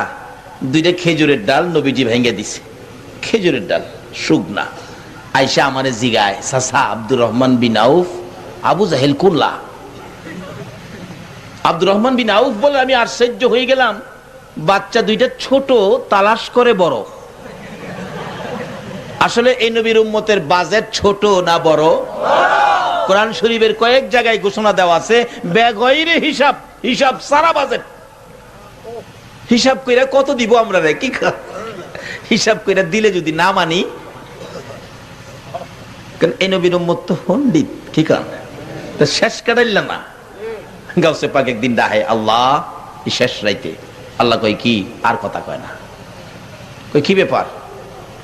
S1: দুইটা খেজুরের ডাল নবীজি ভেঙে দিছে। খেজুরের ডাল শুকনা। আয়েশা আমারে জিগায়, চাচা আব্দুর রহমান বিন আউফ, আবু জাহেল কুল্লা। আব্দুর রহমান বিন আউফ বলে, আমি আশ্চর্য হয়ে গেলাম, বাচ্চা দুইটা ছোট, তালাশ করে বড়। আসলে এই নবীর উম্মতের বাজেট ছোট না বড়? কোরআন শরীফের কয়েক জায়গায় ঘোষণা দেওয়া আছে, বেগয়রে হিসাব, হিসাব সারা বাজেট। হিসাব কইরা কত দিব আমরা রে, কি হিসাব কইরা দিলে যদি না মানি, কারণ এই নবীর উম্মত তো পণ্ডিত, কি কারণ শেষ কাটাইলা না। গাউসে পাক একদিন ডাহে, আল্লাহ শেষ রাইতে। আল্লাহ কই কি? আর কথা কয় না। কই কি ব্যাপার?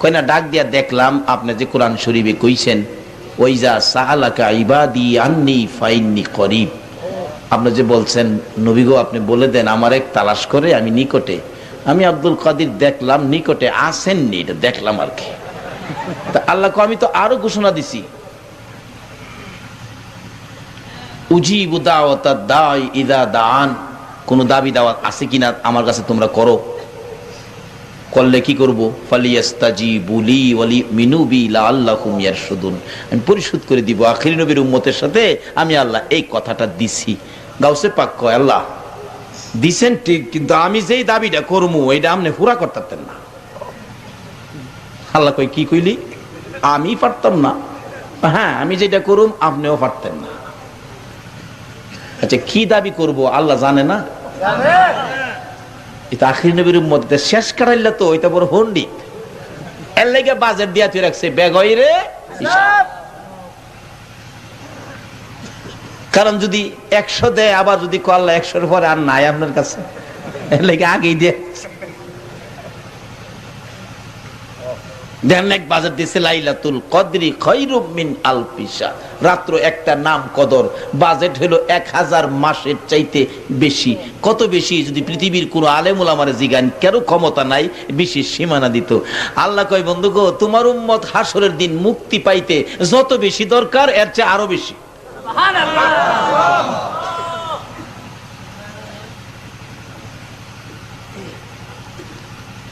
S1: কই না, ডাক দিয়া দেখলাম আপনি যে কোরআন শরীফে কইছেন, ওইজা সাআলাকা ইবাদি আন্নী ফাইন্নী করিব। আপনি যে বলছেন, নবী গো আপনি বলে দেন আমার এক তালাশ করে, আমি নিকটে। আমি আব্দুল কাদির দেখলাম নিকটে আসেননি, এটা দেখলাম আর কি। তা আল্লাহ কো, আমি তো আরো ঘোষণা দিছি, উজিবু দাওয়াতাদ দাঈ ইযা দাআন। কোন দাবি দাওয়াত আছে কিনা আমার কাছে তোমরা করো, করলে কি করব? ফালিয়াস্তাজিবু লি ওয়া লিমিনু বি লাআল্লাকুম ইয়ারশুদুন। আমি পরিশোধ করে দিব আখিরি নবীর উম্মতের সাথে, আমি আল্লাহ এই কথাটা দিছি। গাউসে পাক কয়, আল্লাহ দিছেন ঠিক, কিন্তু আমি যেই দাবিটা করবো এইটা আপনি পুরা করতেন না। আল্লাহ কই, কি কইলি? আমি পারতাম না? হ্যাঁ, আমি যেটা করুম আপনিও পারতেন না। আচ্ছা কি দাবি করব আল্লাহ জানে না? এটা আখির নবীর উম্মত, শেষ কাটাইলা তো, এটা বড় পণ্ডিত। এর লাগি বাজেট দিয়া তুই রাখছে বেগয়রে হিসাব। কারণ যদি 100 দেয়, আবার যদি আল্লাহ 100-এর পরে আর নাই আপনার কাছে, এর লাগি আগেই দিয়ে দেন। এক বাজেট দিয়েছে, লাইলাতুল কদরি খায়রুম মিন আলফি শাহর। রাত্র একটা নাম কদর, বাজেট হলো 1000 মাসের চাইতে বেশি। কত বেশি? যদি পৃথিবীর কোন আলেম ওলামারে জিগান, কেন ক্ষমতা নাই বেশি সীমানা দিত। আল্লাহ কয়, বন্ধু গো তোমার উম্মত হাসরের দিন মুক্তি পাইতে যত বেশি দরকার, এর চেয়ে আরো বেশি। সুবহানাল্লাহ।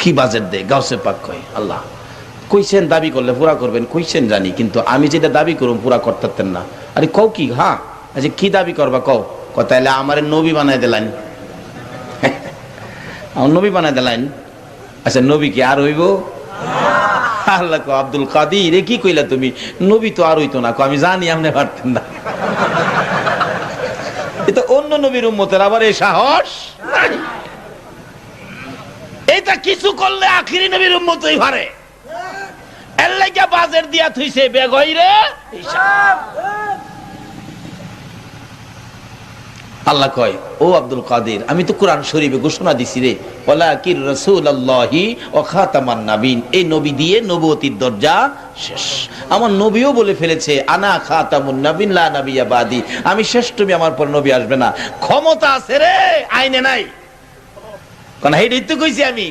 S1: কি বাজেট দেয়? গাউসে পাক কয়, আল্লাহ কইছেন দাবি করলে পুরা করবেন, কইছেন জানি, কিন্তু আমি যেটা দাবি করব পুরা করতেন না। আরে কও কি? হ্যাঁ, আচ্ছা কি দাবি করবা কও? তাইলে আমার নবী বানাই দিলেন। আমার নবী বানাই দিলেন। আচ্ছা নবী কি আর হইব? আল্লাহ কো, আব্দুল কাদির কি কইলা তুমি? নবী তো আর হইতো না। আমি জানি আপনি পারতেন না। এটা অন্য নবীর উম্মতের আবার এই সাহস। এটা কিছু করলে আখিরি নবীর উম্মতই পারে। এর লাগা বাজেট দিয়া থইছে বেগয়রে হিসাব। আল্লাহ কয়, ও আব্দুল কাদের, আমি তো কোরআন শরীফে ঘোষণা দিছি রে, ওয়ালাকির রাসূলুল্লাহি ওয়া খাতামান নাবিয়িন। এই নবী দিয়ে নবুয়তির দরজা শেষ। আমার নবীও বলে ফেলেছে, আনা খাতামুন নাবিয়িন লা নাবিয়্যা বাদি। আমি শেষ নবী, আমার পর নবী আসবে না। ক্ষমতা আছে রে, আইনে নাই। কোন হেডি তো কইছি আমি,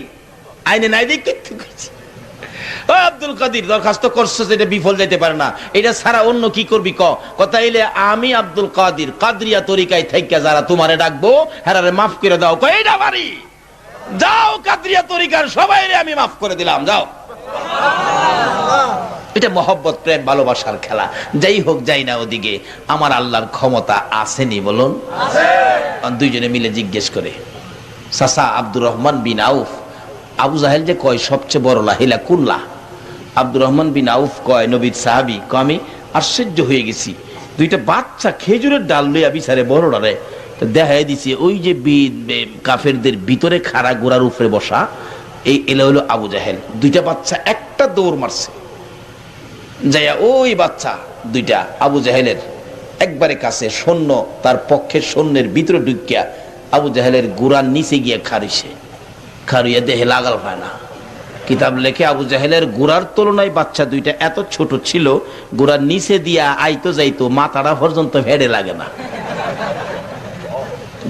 S1: আইনে নাই দেখতে কইছি। ও আব্দুল কাদের দরখাস্ত করছো, এটা বিফল যেতে পারে না, এটা ছাড়া অন্য কি করবি ক? কথা হইলে আমি আব্দুল কাদের কাদরিয়া তরিকায় থাইকা যারা তোমারে ডাকবো হেরারে মাফ করে দাও। কয় এটা বাড়ি, যাও কাদরিয়া তরিকার সবাইরে আমি মাফ করে দিলাম, যাও। এটা মহব্বত, প্রেম, ভালোবাসার খেলা। যাই হোক, যাই না ওদিকে, আমার আল্লাহর ক্ষমতা আসেনি বলুন? দুইজনে মিলে জিজ্ঞেস করে, চাচা আব্দুর রহমান বিন আউফ, আবু জাহেল যে কয় সবচেয়ে বড় লাহিলা কুল্লা, আব্দুর রহমান বিন আউফ কয় নবীর সাহাবী, আমি আশ্চর্য হয়ে গেছি, দুইটা বাচ্চা খেজুরের ডাল লইয়া বিচারে বড়রারে দেখাই দিছে, ওই যে কাফেরদের ভিতরে খাড়া গোড়ার উপরে বসা, এই এলা হলো আবু জাহেল। দুইটা বাচ্চা একটা দৌড় মারছে, যাইয়া ওই বাচ্চা দুইটা আবু জাহেলের একবারে কাছে সৈন্য, তার পক্ষের সৈন্যের ভিতরে ঢুকিয়া আবু জাহেলের গোড়ার নিচে গিয়ে খারিছে, খারুইয়া দেহে লাগাল হয় না। কিতাব লেখে আবু জাহেলের গোড়ার তুলনায় বাচ্চা দুইটা এত ছোট ছিল, গোড়ার নিচে দিয়া আইতো যাইতো, মাথাটা পর্যন্ত ভেড়ে লাগে না।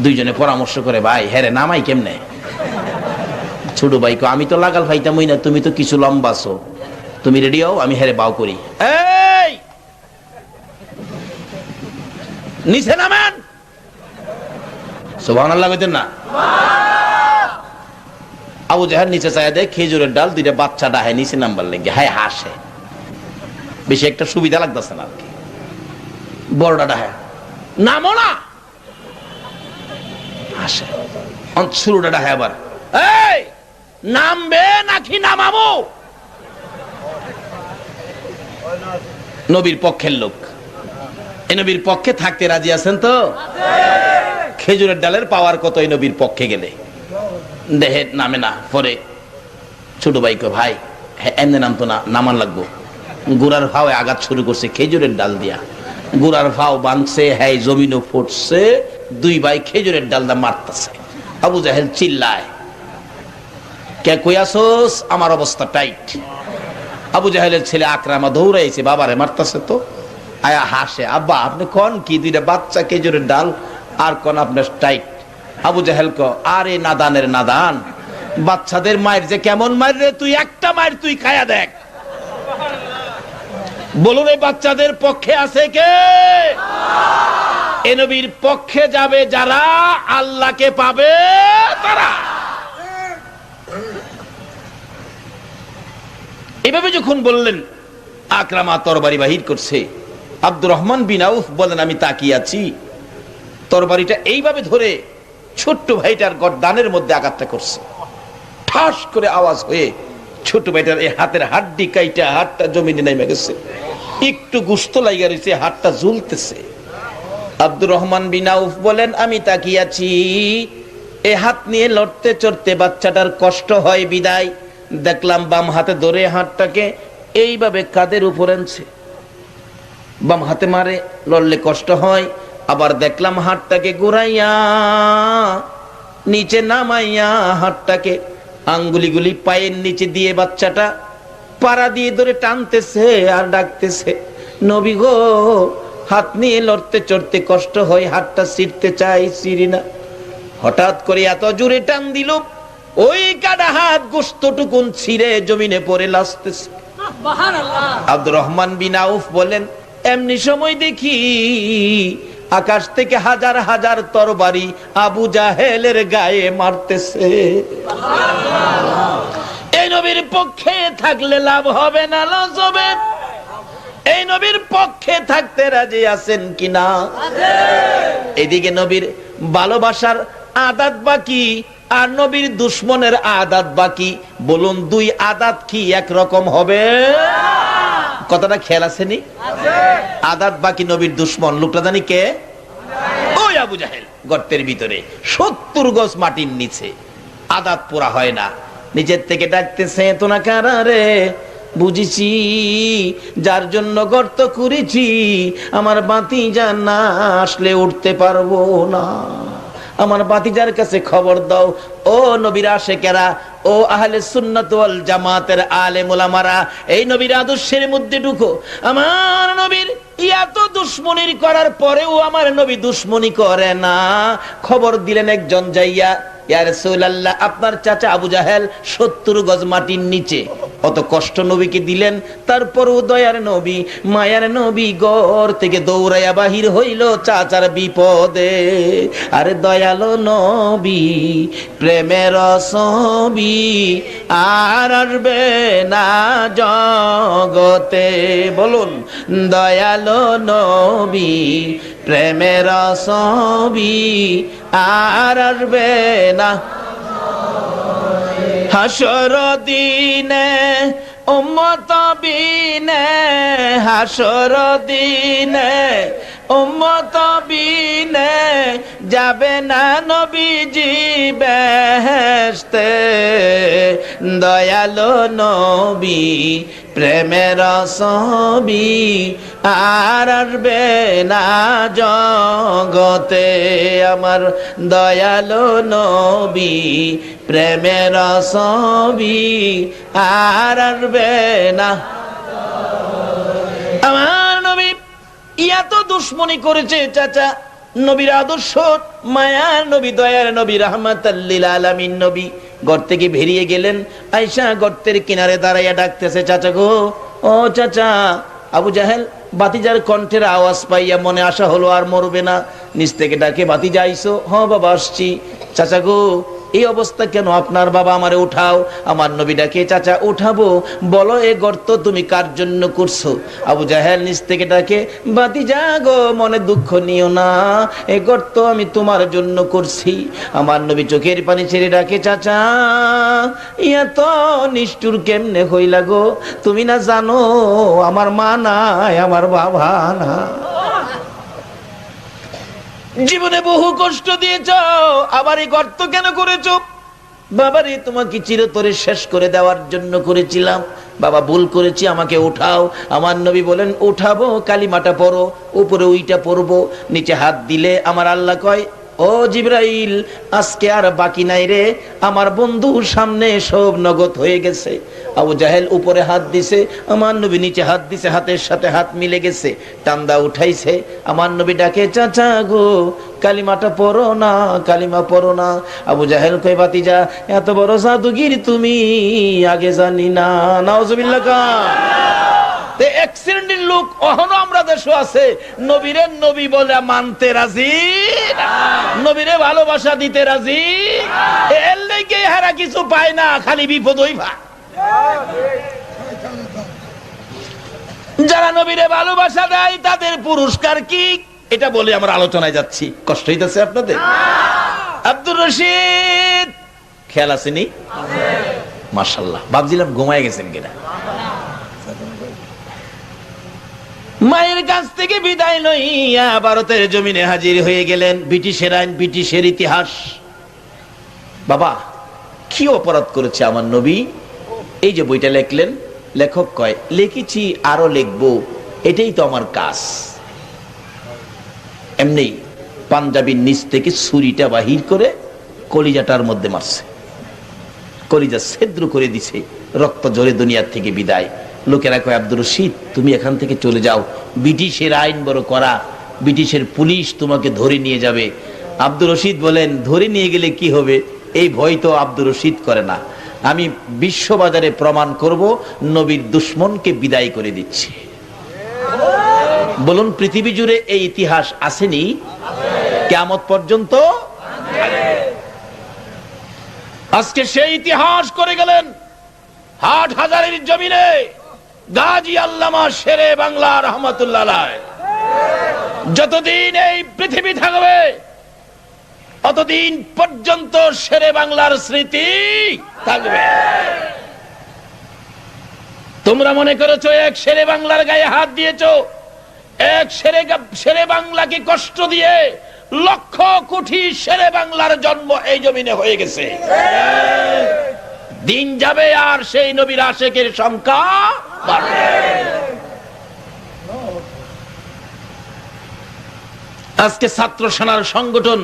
S1: দুইজনে পরামর্শ করে, ভাই হেরে নামাই কেমনে? ছোট ভাই কো, আমি তো লাগাল ভাইতামই না, তুমি তো কিছু লম্বাছো, তুমি রেডি হও, আমি হেরে বাও করি। এই নিচে নামেন, সুবহানাল্লাহ কইতেন না? আবু জাহেল নিচে চাইয়া দেয় খেজুরের ডাল, দুইটা বাচ্চা ডাহে নিচে নাম্বার লেগে, হায় হাসে, বেশি একটা সুবিধা লাগতেছে না আর কি। বড়টা ডাহে নামো না, হাসে। ছোটটা ডাহে আবার, এই নামবে নাকি নামাবো? নবীর পক্ষের লোক, এই নবীর পক্ষে থাকতে রাজি আছেন তো? খেজুরের ডালের পাওয়ার কত এই নবীর পক্ষে গেলে? দেহে নামে না। পরে ছোট ভাইকে, ভাই এমনি নামতো না, নামান লাগবো। গুড়ার ভাও আঘাত শুরু করছে খেজুরের ডাল দিয়া, গুড়ার ভাও বাঁধছে, হ্যাঁ জমিনও ফুটছে, দুই ভাই খেজুরের ডাল দা মারতেছে। আবু জাহেল চিল্লায়, কে কই আসোস, আমার অবস্থা টাইট। আবু জাহেলের ছেলে আকরামা দৌড়াইছে, বাবারে মারতেছে তো। আয়া হাসে, আব্বা আপনি কোন কি, দুইটা বাচ্চা খেজুরের ডাল আর কোন আপনার টাইট? আবু জাহেল ক, আরে নাদানের নাদান, বাচ্চাদের মায়ের যে কেমন মায়ের রে, তুই একটা মায়ের তুই খায়া দেখ। বলুন এই বাচ্চাদের পক্ষে আছে কে? এ নবীর পক্ষে যাবে যারা, আল্লাহকে পাবে তারা। এভাবে যখন বললেন, আকরামা তরবারি বাহির করছে। আব্দুর রহমান বিন আউফ বলেন, আমি তাকিয়ে আছি, তরবারিটা এইভাবে ধরে ছোট্ট ভাইটার গর্দানের মধ্যে আঘাতটা করছে। ঠাস করে আওয়াজ হয়ে ছোট ভাইটার এই হাতের হাড্ডি কাইটা হাতটা জমিনে নেমে গেছে, একটু গুস্ত লাগিয়া রয়েছে, হাতটা ঝুলতেছে। আব্দুর রহমান বিন আউফ বলেন, আমি তাকিয়ে আছি, এ হাত নিয়ে লড়তে চড়তে বাচ্চাটার কষ্ট হয় বিদায় দেখলাম বাম হাতে ধরে হাতটাকে এইভাবে কাঁধের উপর আনছে, বাম হাতে মারে, লড়লে কষ্ট হয়। আবার দেখলাম হাতটাকে ঘুরাইয়া নিচে নামাইয়া হাতটাকে আঙ্গুলিগুলি পায়ের নিচে দিয়ে বাচ্চাটা পাড়া দিয়ে ধরে টানতেছে আর ডাকতেছে, নবী গো, হাত নিয়ে লড়তে চড়তে কষ্ট হয়, হাতটা ছিঁড়তে চাই, ছিঁড়ি না। হঠাৎ করে এত জোরে টান দিল, ওই কাটা হাত গোশতটুকুন ছিঁড়ে জমিনে পড়ে লাসতেছে। আব্দুর রহমান বিন আউফ বলেন, এমনি সময় দেখি আকাশ থেকে হাজার হাজার তরবারি আবু জাহেলের গায়ে মারতেছে। এই নবীর পক্ষে থাকলে লাভ হবে না লস হবে? এই নবীর পক্ষে থাকতে রাজি আছেন কিনা? এদিকে নবীর ভালোবাসার আদাত বাকি আর নবীর দুশ্মনের আদাত বাকি। বলুন দুই আদাত কি একরকম হবে? কথাটা খেয়াল আসেনি? আদাত বাকি নবীর দুশ্মন লোকটা জানি কে? ওই আবু জাহেল। গর্তের ভিতরে 70 গজ মাটির নিচে, আদাত পুরা হয় না, নিচের থেকে ডাকতেছে, তোনা কারা রে? বুঝেছি যার জন্য গর্ত করেছি, আমার বাতিজা না আসলে উঠতে পারবো না, আমার বাতিজার কাছে খবর দাও। ও নবীর আশিকেরা, ও আহলে সুন্নাত ওয়াল জামাতের আলেম ওলামারা, এই নবীর আদর্শের মধ্যে ঢুকো। আমার নবীর এত দুশ্মনী করার পরেও আমার নবী দুশ্মনী করে না। খবর দিলেন একজন যাইয়া, ইয়া রাসূলুল্লাহ, আপনার চাচা আবু জাহেল 70 গজ মাটির নিচে, অত কষ্ট নবীকে দিলেন, তারপরও দয়ার নবী মায়ার নবী ঘর থেকে দৌড়াইয়া বাহির হইল চাচার বিপদে। আরে দয়ালো নবী প্রেমের ছবি আর আসবে না জগতে। বলুন, দয়ালো নবী প্রেমের ছবি আর আসবে না। হাসর দিনে উম্মত বিনে, হাসর দিনে উম্মত বিনে যাবে না নবীজি বেহেশতে। দয়ালো নবী প্রেমের ছবি আর আসবে না জগতে। আমার দয়ালো নবী প্রেমের ছবি আর আসবে না। আমার নবী ইয়া তো দুশ্মনী করেছে চাচা, নবীর আদর্শ মায়ার নবী দয়ার নবী রাহমাতাল লিল আলামিন নবী ঘর থেকে বেরিয়ে গেলেন। আয়েশা গর্তের কিনারে দাঁড়াইয়া ডাকতেছে, চাচা গো, ও চাচা। আবু জাহেল বাতিজার কণ্ঠের আওয়াজ পাইয়া মনে আশা হলো আর মরবে না, নিচ থেকে ডাকে, বাতিজা আইসো? হ বাবা আসছি। চাচা গো, এই অবস্থা কেন আপনার? বাবা আমারে উঠাও। আমার নবী ডাকে, চাচা উঠাবো, বলো এ গর্ত তুমি কার জন্য করছো? আবু জাহেল নিচ থেকে ডাকে, বাতিজা গো, মনে দুঃখ নিও না, এ গর্ত আমি তোমার জন্য করছি। আমার নবী চোখের পানি ছেড়ে ডাকে, চাচা ইয়া তো নিষ্ঠুর কেমনে হইলা গো? তুমি না জানো আমার মা নাই, আমার বাবা না, জীবনে বহু কষ্ট দিয়েছ, আবার এই গর্ত কেন করেছ? বাবারে তোমাকে চিরতরে শেষ করে দেওয়ার জন্য করেছিলাম, বাবা ভুল করেছি, আমাকে উঠাও। আমার নবী বলেন, উঠাবো, কালিমাটা পড়ো। উপরে ওইটা পড়বো, নিচে হাত দিলে আমার আল্লাহ কয়, ও জিবরাইল, আজকে আর বাকি নাই রে, আমার বন্ধুর সামনে সব নগদ হয়ে গেছে। আবু জাহেল উপরে হাত দিছে, আমার নবী নিচে হাত দিছে, হাতের সাথে হাত মিলে গেছে, টান্দা উঠাইছে। আমার নবী ডাকে, চাচা গো, কালিমাটা পড়ো না, কালিমা পড়ো না। আবু জাহেল কয়, বাতিজা এত বড় জাদুগির তুমি আগে জানি না। নাউজুবিল্লাহ কা এক শ্রেণীর লোক অহনো আমরা দেশে আছে, নবীরে নবী বলে মানতে রাজি, নবীরে ভালোবাসা দিতে রাজি, এর লেগে হারা কিছু পায় না, খালি বিপদই ভাই। যারা নবীরে ভালোবাসা দেয় তাদের পুরস্কার কি, এটা বলে আমরা আলোচনায় যাচ্ছি। কষ্ট হইতেছে আপনাদের? আব্দুর রশিদ খেয়াল আসেনি? মাশাআল্লাহ, ভাবছিলাম ঘুমায় গেছেন কিনা। মায়ের কাছ থেকে বিদায় লইয়া ভারতের জমিনে হাজির হয়ে গেলেন। ব্রিটিশের আইন, ব্রিটিশের ইতিহাস। বাবা কি অপরাধ করেছে আমার নবী? এই যে বইটা লেখলেন, লেখক কয়, লিখেছি আরো লিখবো, এটাই তো আমার কাজ। এমনি পাঞ্জাবির নিচ থেকে ছুরিটা বাহির করে কলিজাটার মধ্যে মারছে, কলিজা ছিদ্র করে দিছে, রক্ত ঝরে দুনিয়ার থেকে বিদায়। লোকেরা কয়, আব্দুর রশিদ তুমি এখান থেকে চলে যাও, ব্রিটিশের আইন বড় করা, ব্রিটিশের পুলিশ তোমাকে ধরে নিয়ে যাবে। আব্দুর রশিদ বলেন, ধরে নিয়ে গেলে কি হবে, এই ভয় তো আব্দুর রশিদ করে না, আমি বিশ্ববাজারে প্রমাণ করব নবীর দুশ্মনকে বিদায় করে দিচ্ছি। বলুন, পৃথিবী জুড়ে এই ইতিহাস আসেনি? কিয়ামত পর্যন্ত। আজকে সেই ইতিহাস করে গেলেন হাট হাজারের জমিনে গাজী আল্লামা শেরে বাংলা রহমাতুল্লাহ আলাইহি। যতদিন এই পৃথিবী থাকবে ততদিন পর্যন্ত শেরে বাংলার স্মৃতি থাকবে। তোমরা মনে করেছো এক শেরে বাংলার গায়ে হাত দিয়েছো, এক শেরে বাংলাকে কষ্ট দিয়ে লক্ষ কোটি শেরে বাংলার জন্ম এই জমিনে হয়ে গেছে। দিন যাবে আর সেই নবীর আশিকের সংখ্যা বাড়বে। আজকে ছাত্র সেনার সংগঠন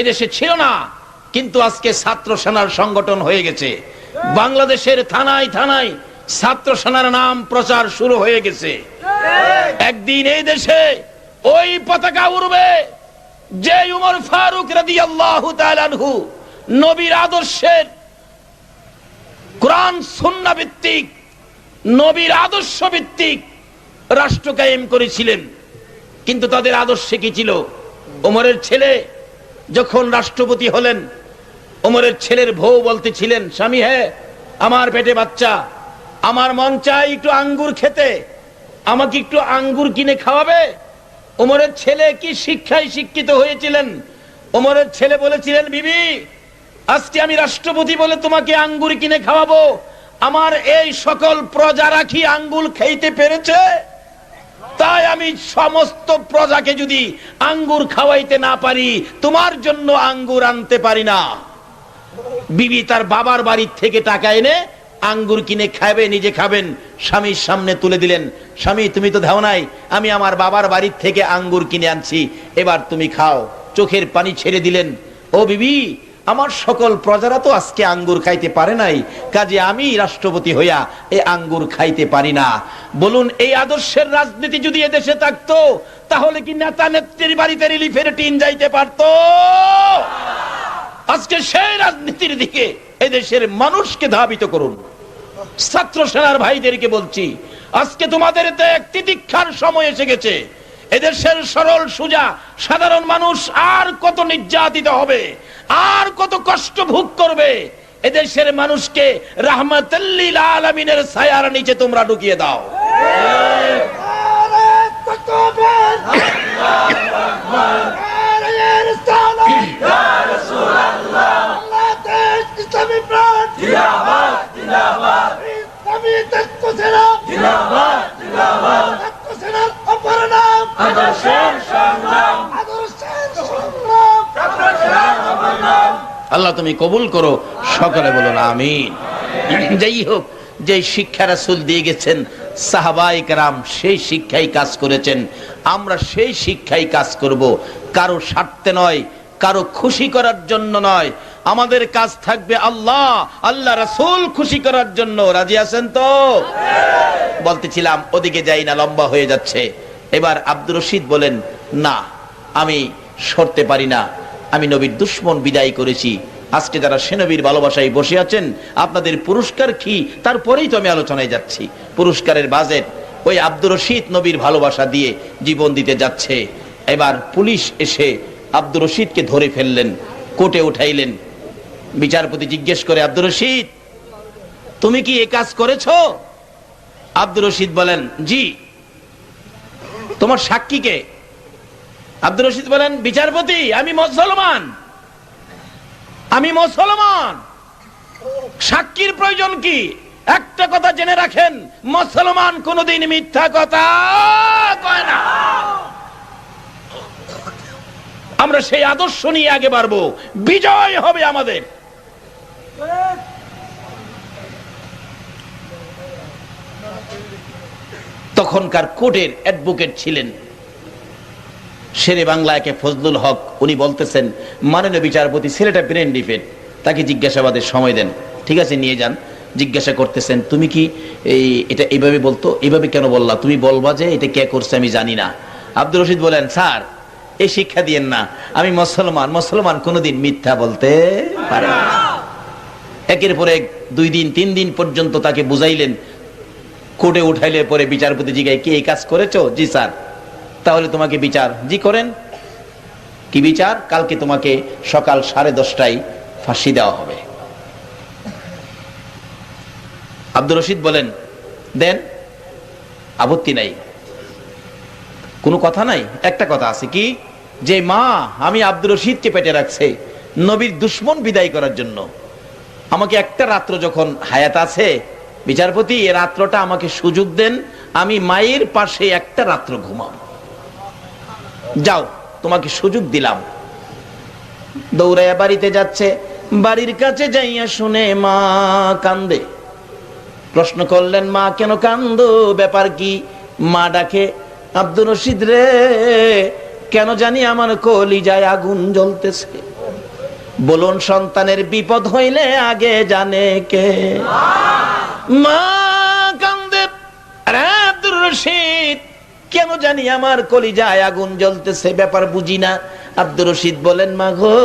S1: এদেশে ছিল না, কিন্তু আজকে ছাত্র সেনার সংগঠন হয়ে গেছে। বাংলাদেশের থানায় থানায় ছাত্র সেনার নাম প্রচার শুরু হয়ে গেছে। একদিন এই দেশে ওই পতাকা উড়বে যে উমর ফারুক রাদিয়াল্লাহু তাআলা আনহু নবীর আদর্শের কোরআন সুন্নাহ ভিত্তিক নবীর আদর্শ ভিত্তিক রাষ্ট্র কায়েম করেছিলেন। কিন্তু তাদের আদর্শে কি ছিল? ওমরের ছেলে যখন রাষ্ট্রপতি হলেন, ওমরের ছেলের বউ বলতেছিলেন, স্বামী, হ্যাঁ আমার পেটে বাচ্চা, আমার মন চাই একটু আঙ্গুর খেতে, আমাকে একটু আঙ্গুর কিনে খাওয়াবে? ওমরের ছেলে কি শিক্ষায় শিক্ষিত হয়েছিলেন? ওমরের ছেলে বলেছিলেন, বিবি, আজকে আমি রাষ্ট্রপতি বলে তোমাকে আঙ্গুর কিনে খাওয়াবো, আমার এই সকল প্রজারা কি আঙ্গুর খাইতে পেরেছে? তাই আমি সমস্ত প্রজাকে যদি আঙ্গুর খাওয়াইতে না পারি, তোমার জন্য আঙ্গুর আনতে পারি না। বিবি তার বাবার বাড়ির থেকে টাকা এনে আঙ্গুর কিনে খাবে, নিজে খাবেন, স্বামীর সামনে তুলে দিলেন। স্বামী, তুমি তো দাও নাই, আমি আমার বাবার বাড়ির থেকে আঙ্গুর কিনে আনছি, এবার তুমি খাও। চোখের পানি ছেড়ে দিলেন। ও বিবি, আমার সকল প্রজারা তো আজকে আঙ্গুর খাইতে পারে নাই, কাজে আমি রাষ্ট্রপতি হইয়া এই আঙ্গুর খাইতে পারি না। বলুন, এই আদর্শের রাজনীতি যদি এদেশে থাকতো, তাহলে কি নেতা নেত্রীর বাড়িতে রিলিফের টিন যাইতে পারতো? আজকে সেই রাজনীতির দিকে এদেশের মানুষকে ধাবিত করুন। ছাত্র সেনার ভাইদেরকে বলছি, আজকে তোমাদের এক তিতিক্ষার সময় এসে গেছে। এদেশের সরল সোজা সাধারণ মানুষ আর কত নির্যাতিত হবে, আর কত কষ্ট ভোগ করবে? এদেশের মানুষকে রাহমাতুল লিল আলামিনের ছায়ার নিচে তোমরা ঢুকিয়ে দাও। আল্লাহ তুমি কবুল করো, সকলে বলুন আমিন। যাই হোক, যে শিক্ষা রাসূল দিয়ে গেছেন সাহাবায়ে কেরাম সেই শিক্ষাই কাজ করেছেন, আমরা সেই শিক্ষাই কাজ করব। কারো স্বার্থে নয়, কারো খুশি করার জন্য নয়, আমাদের কাজ থাকবে আল্লাহ আল্লাহ রাসূল খুশি করার জন্য। রাজি আছেন তো? বলতেছিলাম, ওদিকে যাই না, লম্বা হয়ে যাচ্ছে। এবার আব্দুর রশিদ বলেন, না আমি সরতে পারি না, আমি নবীর দুশমন বিদায় করেছি। আজকে যারা সে নবীর ভালোবাসায় বসে আছেন, আপনাদের পুরস্কার কি? তারপরেই তো আমি আলোচনায় যাচ্ছি। পুরস্কারের বাজেট ওই আব্দুর রশিদ নবীর ভালোবাসা দিয়ে জীবন দিতে যাচ্ছে। এবার পুলিশ এসে আব্দুর রশিদকে ধরে ফেললেন, কোর্টে উঠাইলেন। বিচারপতি জিজ্ঞেস করে, আব্দুর রশিদ, তুমি কি এ কাজ করেছো? আব্দুর রশিদ বলেন, জি। তোমার সাক্ষী কে? আব্দুর রশিদ বলেন, বিচারপতি, আমি মুসলমান, আমি মুসলমান, সাক্ষীর প্রয়োজন কি? একটা কথা জেনে রাখেন, মুসলমান কোনদিন মিথ্যা কথা কয় না। আমরা সেই আদর্শ নিয়ে আগে বাড়বো, বিজয় হবে আমাদের। তখনকার কোর্টের অ্যাডভোকেট ছিলেন শেরে বাংলা একে ফজলুল হক। উনি বলতেছেন, মাননীয় বিচারপতি, ছেলেটা ব্রেন ডিফেক্ট, তাকে জিজ্ঞাসাবাদের সময় দেন। ঠিক আছে, নিয়ে যান। জিজ্ঞাসা করতেছেন, তুমি কি এটা এইভাবে বলতো? এইভাবে কেন বললা? তুমি বলবা যে এটা কে করছে আমি জানি না। আব্দুর রশিদ বলেন, স্যার এই শিক্ষা দিয়েন না, আমি মুসলমান, মুসলমান কোনোদিন মিথ্যা বলতে পারে না। একের পর এক 2 দিন 3 দিন পর্যন্ত তাকে বুঝাইলেন। কোর্টে উঠাইলে পরে বিচারপতি জিজ্ঞাসা, কি এই কাজ করেছো? জি স্যার। তাহলে তোমাকে বিচার? জি করেন। কি বিচার? কালকে তোমাকে সকাল 10:30টায় ফাঁসি দেওয়া হবে। আব্দুর রশিদ বলেন, দেন, আপত্তি নাই, কোনো কথা নাই। একটা কথা আছে, কি? যে মা আমি আব্দুর রশিদকে পেটে রাখছে নবীর দুশমন বিদায় করার জন্য, আমাকে একটা রাত্র যখন হায়াত আছে, বিচারপতি এই রাত্রটা আমাকে সুযোগ দেন, আমি মায়ের পাশে একটা রাত্র ঘুমাবো। যাও, তোমাকে সুযোগ দিলাম। দৌড়াইয়া বাড়িতে যাচ্ছে, বাড়ির কাছে যাইয়া শুনে মা কান্দে। প্রশ্ন করলেন, মা কেন কান্দো, ব্যাপার কি? মা ডাকে, আব্দুর রশিদ রে, কেন জানি আমার কলিজায় আগুন জ্বলতেছে। বলুন, সন্তানের বিপদ হইলে আগে জানে কে? মা কান্দে, আরে আব্দুর রশিদ, কেন জানি আমার কলিজায় আগুন জ্বলতেছে, ব্যাপার বুঝি না। আব্দুর রশিদ বলেন, মা গো,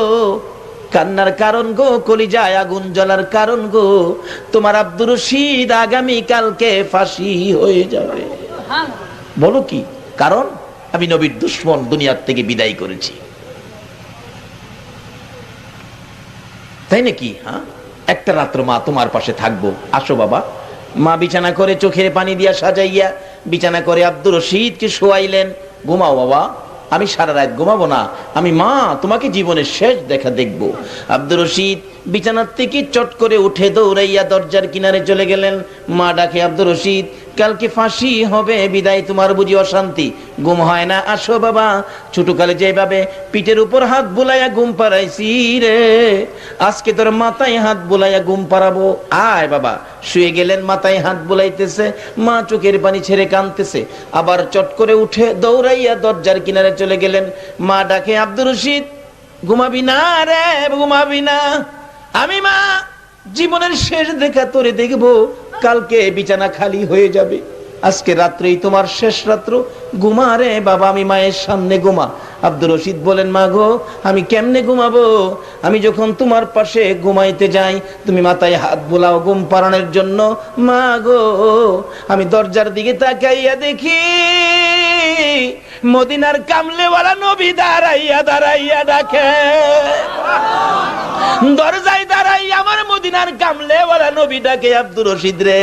S1: কান্নার কারণ গো, কলিজায় আগুন জ্বলার কারণ গো, তোমার আব্দুর রশিদ আগামী কালকে ফাঁসি হয়ে যাবে। বলো কি কারণ? আমি নবীর দুশমন দুনিয়ার থেকে বিদায় করেছি। তাই নাকি? হ্যাঁ, একটা রাত্র মা তোমার পাশে থাকবো, আসো বাবা। মা বিছানা করে চোখের পানি দিয়া সাজাইয়া বিছানা করে আব্দুর রশিদকে শোয়াইলেন। ঘুমাও বাবা, আমি সারা রাত ঘুমাবো না, আমি মা তোমাকে জীবনের শেষ দেখা দেখবো। আব্দুর রশিদ বিছানার থেকে চট করে উঠে দৌড়াইয়া দরজার কিনারে চলে গেলেন। মা ডাকে, আব্দুর রশিদ কালকে ফাঁসি হবে, বিদায় তোমার বুঝি অশান্তি, ঘুম হয় না? আসো বাবা, ছোটকালে যেভাবে পিঠের উপর হাত বুলাইয়া ঘুম পাড়াইছি রে, আজকে তোর মাথায় হাত বুলাইয়া ঘুম পাড়াবো। আয় বাবা। শুয়ে গেলেন, মাথায় হাত বুলাইতেছে, মা চোখের পানি ছেড়ে কাঁদতেছে। আবার চট করে উঠে দৌড়াইয়া দরজার কিনারে চলে গেলেন। মা ডাকে, আব্দুর রশিদ ঘুমাবি না রে, ঘুমাবি না? আমি মা জীবনের শেষ দেখা তোরে দেখবো, কালকে বিছানা খালি হয়ে যাবে, আজকে রাত্রেই তোমার শেষ রাত্র, ঘুমা রে বাবা, আমি মায়ের সামনে ঘুমা। আব্দুর রশিদ বলেন, মা গো আমি কেমনে ঘুমাবো? আমি যখন তোমার পাশে ঘুমাইতে যাই তুমি মাথায় হাত বোলাও ঘুম পাড়ানোর জন্য। মা গো আমি দরজার দিকে তাকাইয়া দেখি মদিনার কামলেওয়ালা নবী দাঁড়াইয়া দাঁড়াইয়া ডাকে, দরজায় দাঁড়াই আমার মদিনার কামলেওয়ালা নবী ডাকে, আব্দুর রশিদ রে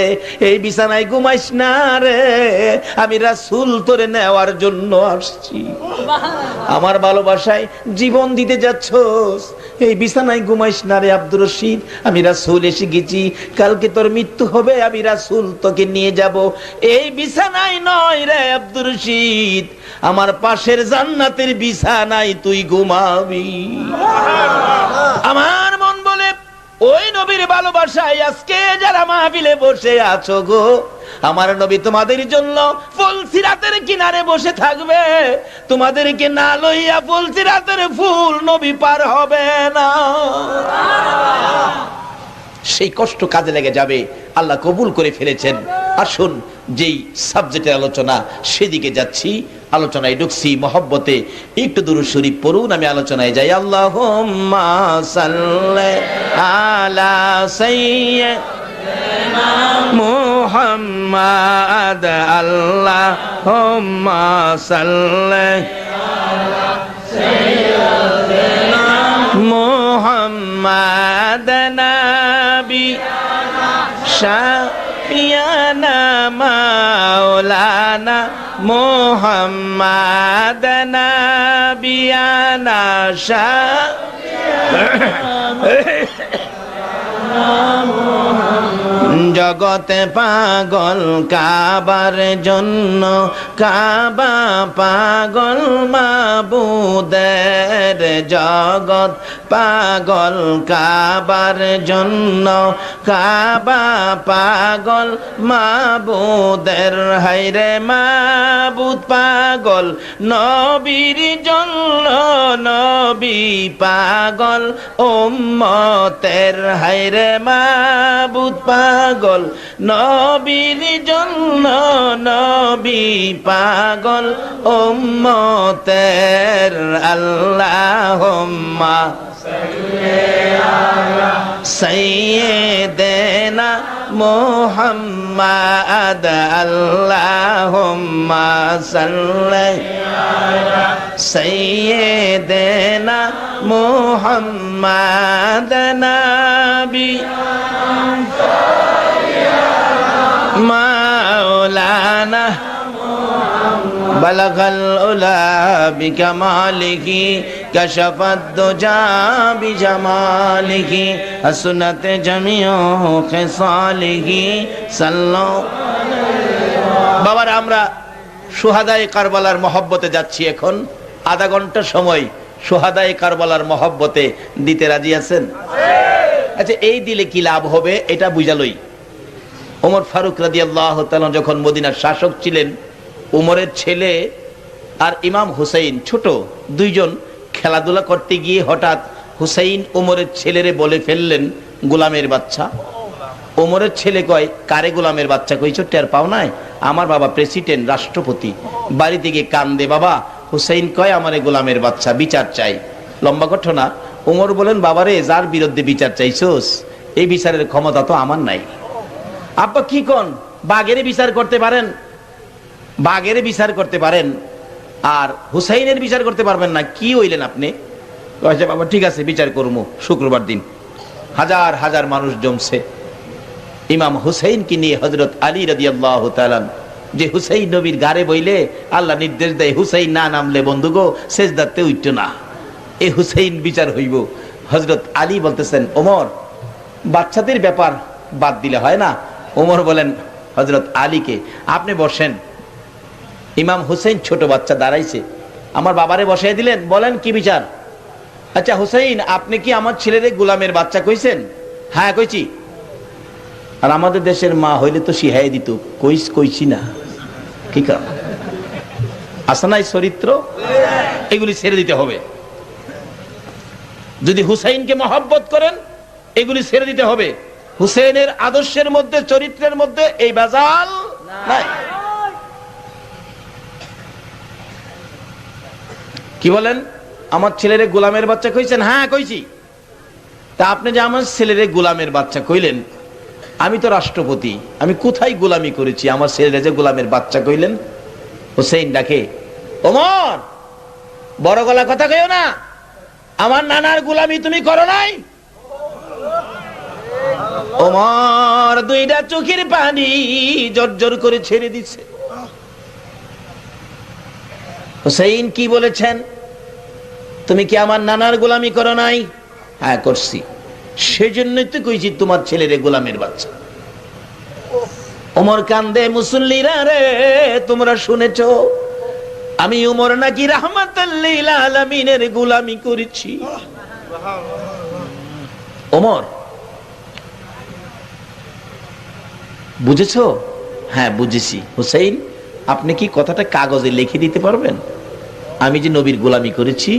S1: এই বিছানায় ঘুমাইস না রে, আমি রাসূল তোরে নেওয়ার জন্য আসছি, আমার ভালোবাসায় জীবন দিতে যাচ্ছস, এই বিছানায় ঘুমাইস না রে আব্দুর রশিদ, আমি রাসূল এসে গেছি, কালকে তোর মৃত্যু হবে, আমি রাসূল তোকে নিয়ে যাব, এই বিছানায় নয় রে আব্দুর রশিদ, আমার পাশের জান্নাতের বিছানায় তুই ঘুমাবি। আমার মন বলে ওই নবীর ভালোবাসায় আজকে যারা মাহফিলে বসে আছো গো, আমার নবী তোমাদের জন্য ফুলসিরাতের কিনারে বসে থাকবে, তোমাদেরকে না লইয়া ফুলসিরাতের ফুল নবী পার হবে না। সেই কষ্ট কাজে লেগে যাবে, আল্লাহ কবুল করে ফেলেছেন। আসুন যেই সাবজেক্টের আলোচনা সেদিকে যাচ্ছি, আলোচনায় ঢুকছি মহব্বতে, একটু দুরূদ শরীফ পড়ুন, আমি আলোচনায় যাই। আল্লাহুম্মা সাল্লি আলা সাইয়্যিদিনা মুহাম্মাদ, আল্লাহুম্মা সাল্লি আলা সাইয়্যিদিনা মুহাম্মাদ নাবি শাফিয়ানা মাওলানা মুহাম্মাদ নাবিয়ানা জগতে পাগল কাবার জন্য, কাবা পাগল মাবুদের, জগৎ পাগল কাবার জন্য, কাবা পাগল মাবুদের, হায়রে মাবুদ পাগল নবীর জন্য, নবী পাগল উম্মতের, হায়রে মাবুদ পাগল নবীর জন্য, নবী পাগল উম্মতের, আল্লাহুম্মা সাইয়্যিদিনা মুহাম্মাদ, আল্লাহুম্মা সাল্লি আলা সাইয়্যিদিনা মুহাম্মাদ নাবি মাওলানা বালাগাল উলা বিকামালিহি, কাশাফাদ দুজা বিজামালিহি, হাসনাত জামিউ খিসালিহি, সাল্লাল্লাহু। বাবার আমরা শুহাদায়ে কারবালার মহব্বতে যাচ্ছি, এখন আধা ঘন্টা সময় শুহাদায়ে কারবালার মহব্বতে দিতে রাজি আছেন? আচ্ছা, এই দিলে কি লাভ হবে এটা বুঝালই। ওমর ফারুক রাদিয়াল্লাহু তাআলা যখন মদিনার শাসক ছিলেন, উমরের ছেলে আর ইমাম হুসাইন ছোট দুইজন খেলাধুলা করতে গিয়ে হঠাৎ হুসাইন উমরের ছেলেরে বলে ফেললেন গোলামের বাচ্চা। উমরের ছেলে কয়, কারে গোলামের বাচ্চা কইছো, টের পাও নাই? আমার বাবা প্রেসিডেন্ট, রাষ্ট্রপতি। বাড়ি থেকে কান্দে বাবা। হুসাইন কয়, আমারে গোলামের বাচ্চা, বিচার চাই। লম্বা ঘটনা। ওমর বলেন, বাবারে, যার বিরুদ্ধে বিচার চাইছোস এই বিচারের ক্ষমতা তো আমার নাই। আব্বা কি কোন, বাঘের বিচার করতে পারেন, বাঘের বিচার করতে পারেন, আর হুসাইনের বিচার করতে পারবেন না, কি হইলেন আপনি? বাবা ঠিক আছে, বিচার করবো। শুক্রবার দিন হাজার হাজার মানুষ জমছে ইমাম হুসাইনকে নিয়ে। হযরত আলী রাদিয়াল্লাহু তাআলা, যে হুসাইন নবীর গারে বইলে আল্লাহ নির্দেশ দেয় হুসাইন না নামলে বন্ধুগো সেজদাতে উঠতো না, এই হুসাইন বিচার হইব। হযরত আলী বলতেছেন, ওমর, বাচ্চাদের ব্যাপার বাদ দিলে হয় না? ওমর বলেন হযরত আলীকে, আপনি বসেন। ইমাম হুসাইন ছোট বাচ্চা দাঁড়াইছে, আমার বাবারে বসাই দিলেন, বলেন কি বিচার? আচ্ছা হুসাইন, আপনি কি আমার ছেলেরে গোলামের বাচ্চা কইছেন? হ্যাঁ কইছি। আর আমাদের দেশের মা হইলে তো শিহাই দিত, কইছি না। কি কারণ? আসে নাই চরিত্র? এগুলি ছেড়ে দিতে হবে। যদি হুসাইনকে মহব্বত করেন এগুলি ছেড়ে দিতে হবে। হুসেনের আদর্শের মধ্যে, চরিত্রের মধ্যে এই ভেজাল নাই। কি বলেন? আমার ছেলেরে গোলামের বাচ্চা কইছেন? হ্যাঁ কইছি। তা আপনি যে আমার ছেলেরে গোলামের বাচ্চা কইলেন, আমি তো রাষ্ট্রপতি, আমি কোথায় গোলামি করেছি আমার ছেলেরে যে গোলামের বাচ্চা কইলেন? হুসেইন ডাকে, ওমর, বড় গলা কথা কইও না, আমার নানার গোলামি তুমি করো নাই? ওমর দুইটা চোখের পানি জর্জর করে ছেড়ে দিছে। হুসেইন কি বলেছেন? তুমি কি আমার নানার গোলামি করো নাই? হ্যাঁ করছি, সেজন্যই তো কইছি তোমার ছেলেরে গোলামের বাচ্চা। ওমর কান্দে, মুসল্লিরা রে তোমরা শুনেছো আমি ওমর নাকি রাহমাতাল লিল আলামিনের গোলামি করেছি? ওমর বুঝেছো? হ্যাঁ বুঝেছি। হুসাইন, আপনি কি কথাটা কাগজে লিখে দিতে পারবেন আমি যে নবীর গোলামি করেছি?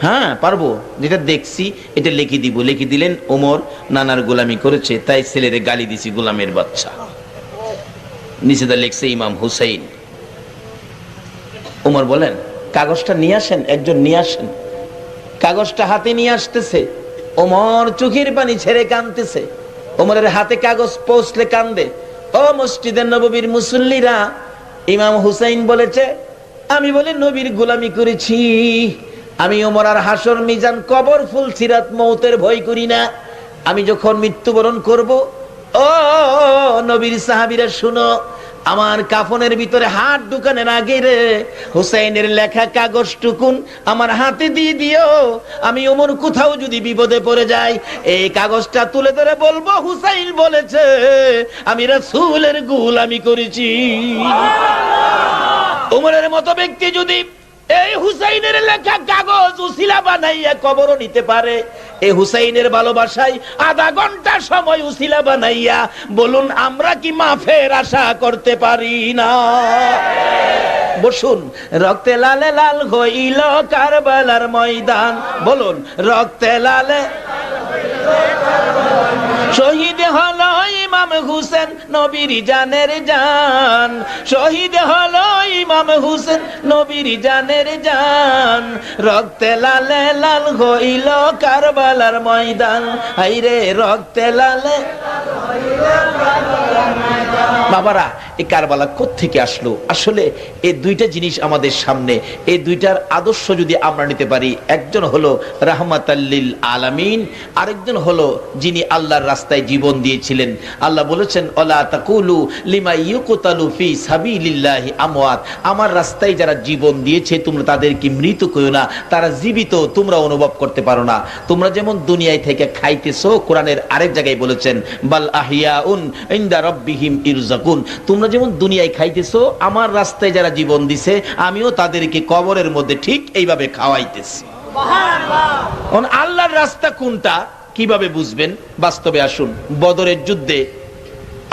S1: হ্যাঁ পারবো, যেটা দেখছি এটা লিখে দিব। লিখে দিলেন, ওমর নানার গোলামি করেছে তাই ছেলেরে গালি দিছি গোলামের বাচ্চা। নিচেটা লিখছে ইমাম হুসাইন। ওমর বলেন, কাগজটা নিয়ে আসেন। একজন নিয়ে আসেন। কাগজটা হাতে নিয়ে আসতেছে। ওমর চোখের পানি ছেড়ে কাঁদতেছে। ওমরের হাতে কাগজ পৌঁছলে কান্দে। ও মসজিদে নববীর মুসল্লিরা, ইমাম হুসাইন বলেছে আমি বলে নবীর গোলামি করেছি। আমি ওমর আর হাসর মিজান কবর ফুলসিরাত মৌতের ভয় করি না। আমি যখন মৃত্যুবরণ করব, ও নবীর সাহাবীরা শুনো, আমার কাফনের ভিতরে হাত ঢুকানোর আগে রে হুসাইনের লেখা কাগজ টুকুন আমার হাতে দিয়ে দিও। আমি ওমর কোথাও যদি বিপদে পড়ে যাই, এই কাগজটা তুলে ধরে বলবো হুসাইন বলেছে আমি রাসূলের গোলামি করেছি। ওমরের মতো ব্যক্তি যদি এই হুসাইনের লেখা কাগজ উসিলা বানাইয়া কবরও নিতে পারে, এই হুসাইনের ভালোবাসায় আধা ঘন্টা সময় উসিলা বানাইয়া, বলুন আমরা কি মাফের আশা করতে পারি না? বসুন। রক্তে লালে লাল হইল কারবালার ময়দান, বলুন রক্তে লালে শহীদ হলো ইমাম হুসেন নবীর জানের জান। শহীদ হলো ইমাম হুসেন নবীর জানের জান। রক্তে লালে লাল হইল কারবালার ময়দান। হাইরে রক্তে লালে। বাবারা, এই কারবালা কোত্থেকে আসলো? আসলে এই দুইটা জিনিস আমাদের সামনে, এই দুইটার আদর্শ যদি আমরা নিতে পারি, একজন হলো রাহমাতাল লিল আলামিন, আরেকজন হলো যিনি আল্লাহর রাস্তায় জীবন দিয়েছিলেন। আল্লাহ বলেছেন, ওয়ালা তাকুলু লিমা ইউকতালু ফি সাবিলিল্লাহি আমওয়াত। আমার রাস্তায় যারা জীবন দিয়েছে তোমরা তাদেরকে মৃত কইও না, তারা জীবিত, তোমরা অনুভব করতে পারো না। তোমরা যেমন দুনিয়ায় থেকে খাইতেছো, কোরআনের আরেক জায়গায় বলেছেন বাল আহিয়াউন ইনদা রাব্বিহিম ইরযাকুন। তোমরা যেমন দুনিয়ায় খাইতেছো, আমার রাস্তায় যারা জীবন দিছে আমিও তাদেরকে কবরের মধ্যে ঠিক এইভাবে খাওয়াইতেছি। সুবহানাল্লাহ। আল্লাহর রাস্তা কোনটা কিভাবে বুঝবেন? বাস্তবে আসুন। বদরের যুদ্ধে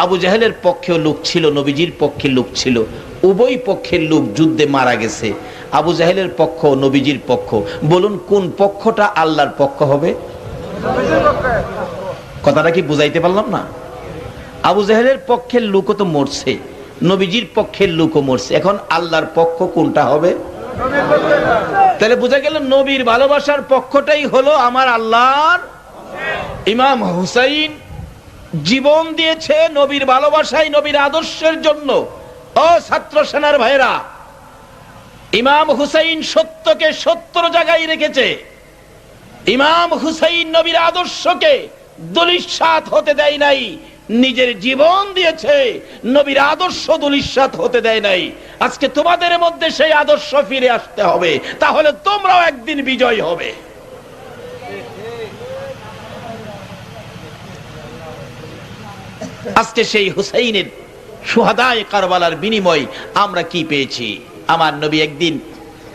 S1: আবু জাহেলের পক্ষেও লোক ছিল, নবীজির পক্ষে লোক ছিল। উভয় পক্ষের লোক যুদ্ধে মারা গেছে। আবু জাহেলের পক্ষ, নবীজির পক্ষ। বলুন কোন পক্ষটা আল্লাহর পক্ষ হবে? কথাটা কি বুঝাইতে পারলাম না? আবু জাহেলের পক্ষের লোকও তো মরছে, নবীজির পক্ষের লোকও মরছে। এখন আল্লাহর পক্ষ কোনটা হবে? তাহলে বোঝা গেল নবীর ভালোবাসার পক্ষটাই হলো আমার আল্লাহর। ইমাম হুসাইন জীবন দিয়েছে নবীর ভালোবাসায়, নবীর আদর্শের জন্য। ও ছাত্র সেনার ভাইরা, ইমাম হুসাইন সত্যকে সত্যর জায়গায় রেখেছে। ইমাম হুসাইন নবীর আদর্শকে দুলিশ্বাত হতে দেয় নাই, নিজের জীবন দিয়েছে, নবীর আদর্শ দুলিশ্বাত হতে দেয় নাই। আজকে তোমাদের মধ্যে সেই আদর্শ ফিরে আসতে হবে, তাহলে তোমরাও একদিন বিজয় হবে। আজকে সেই হুসাইনের শুহাদায়ে কারবালার বিনিময় আমরা কি পেয়েছি? আমার নবী একদিন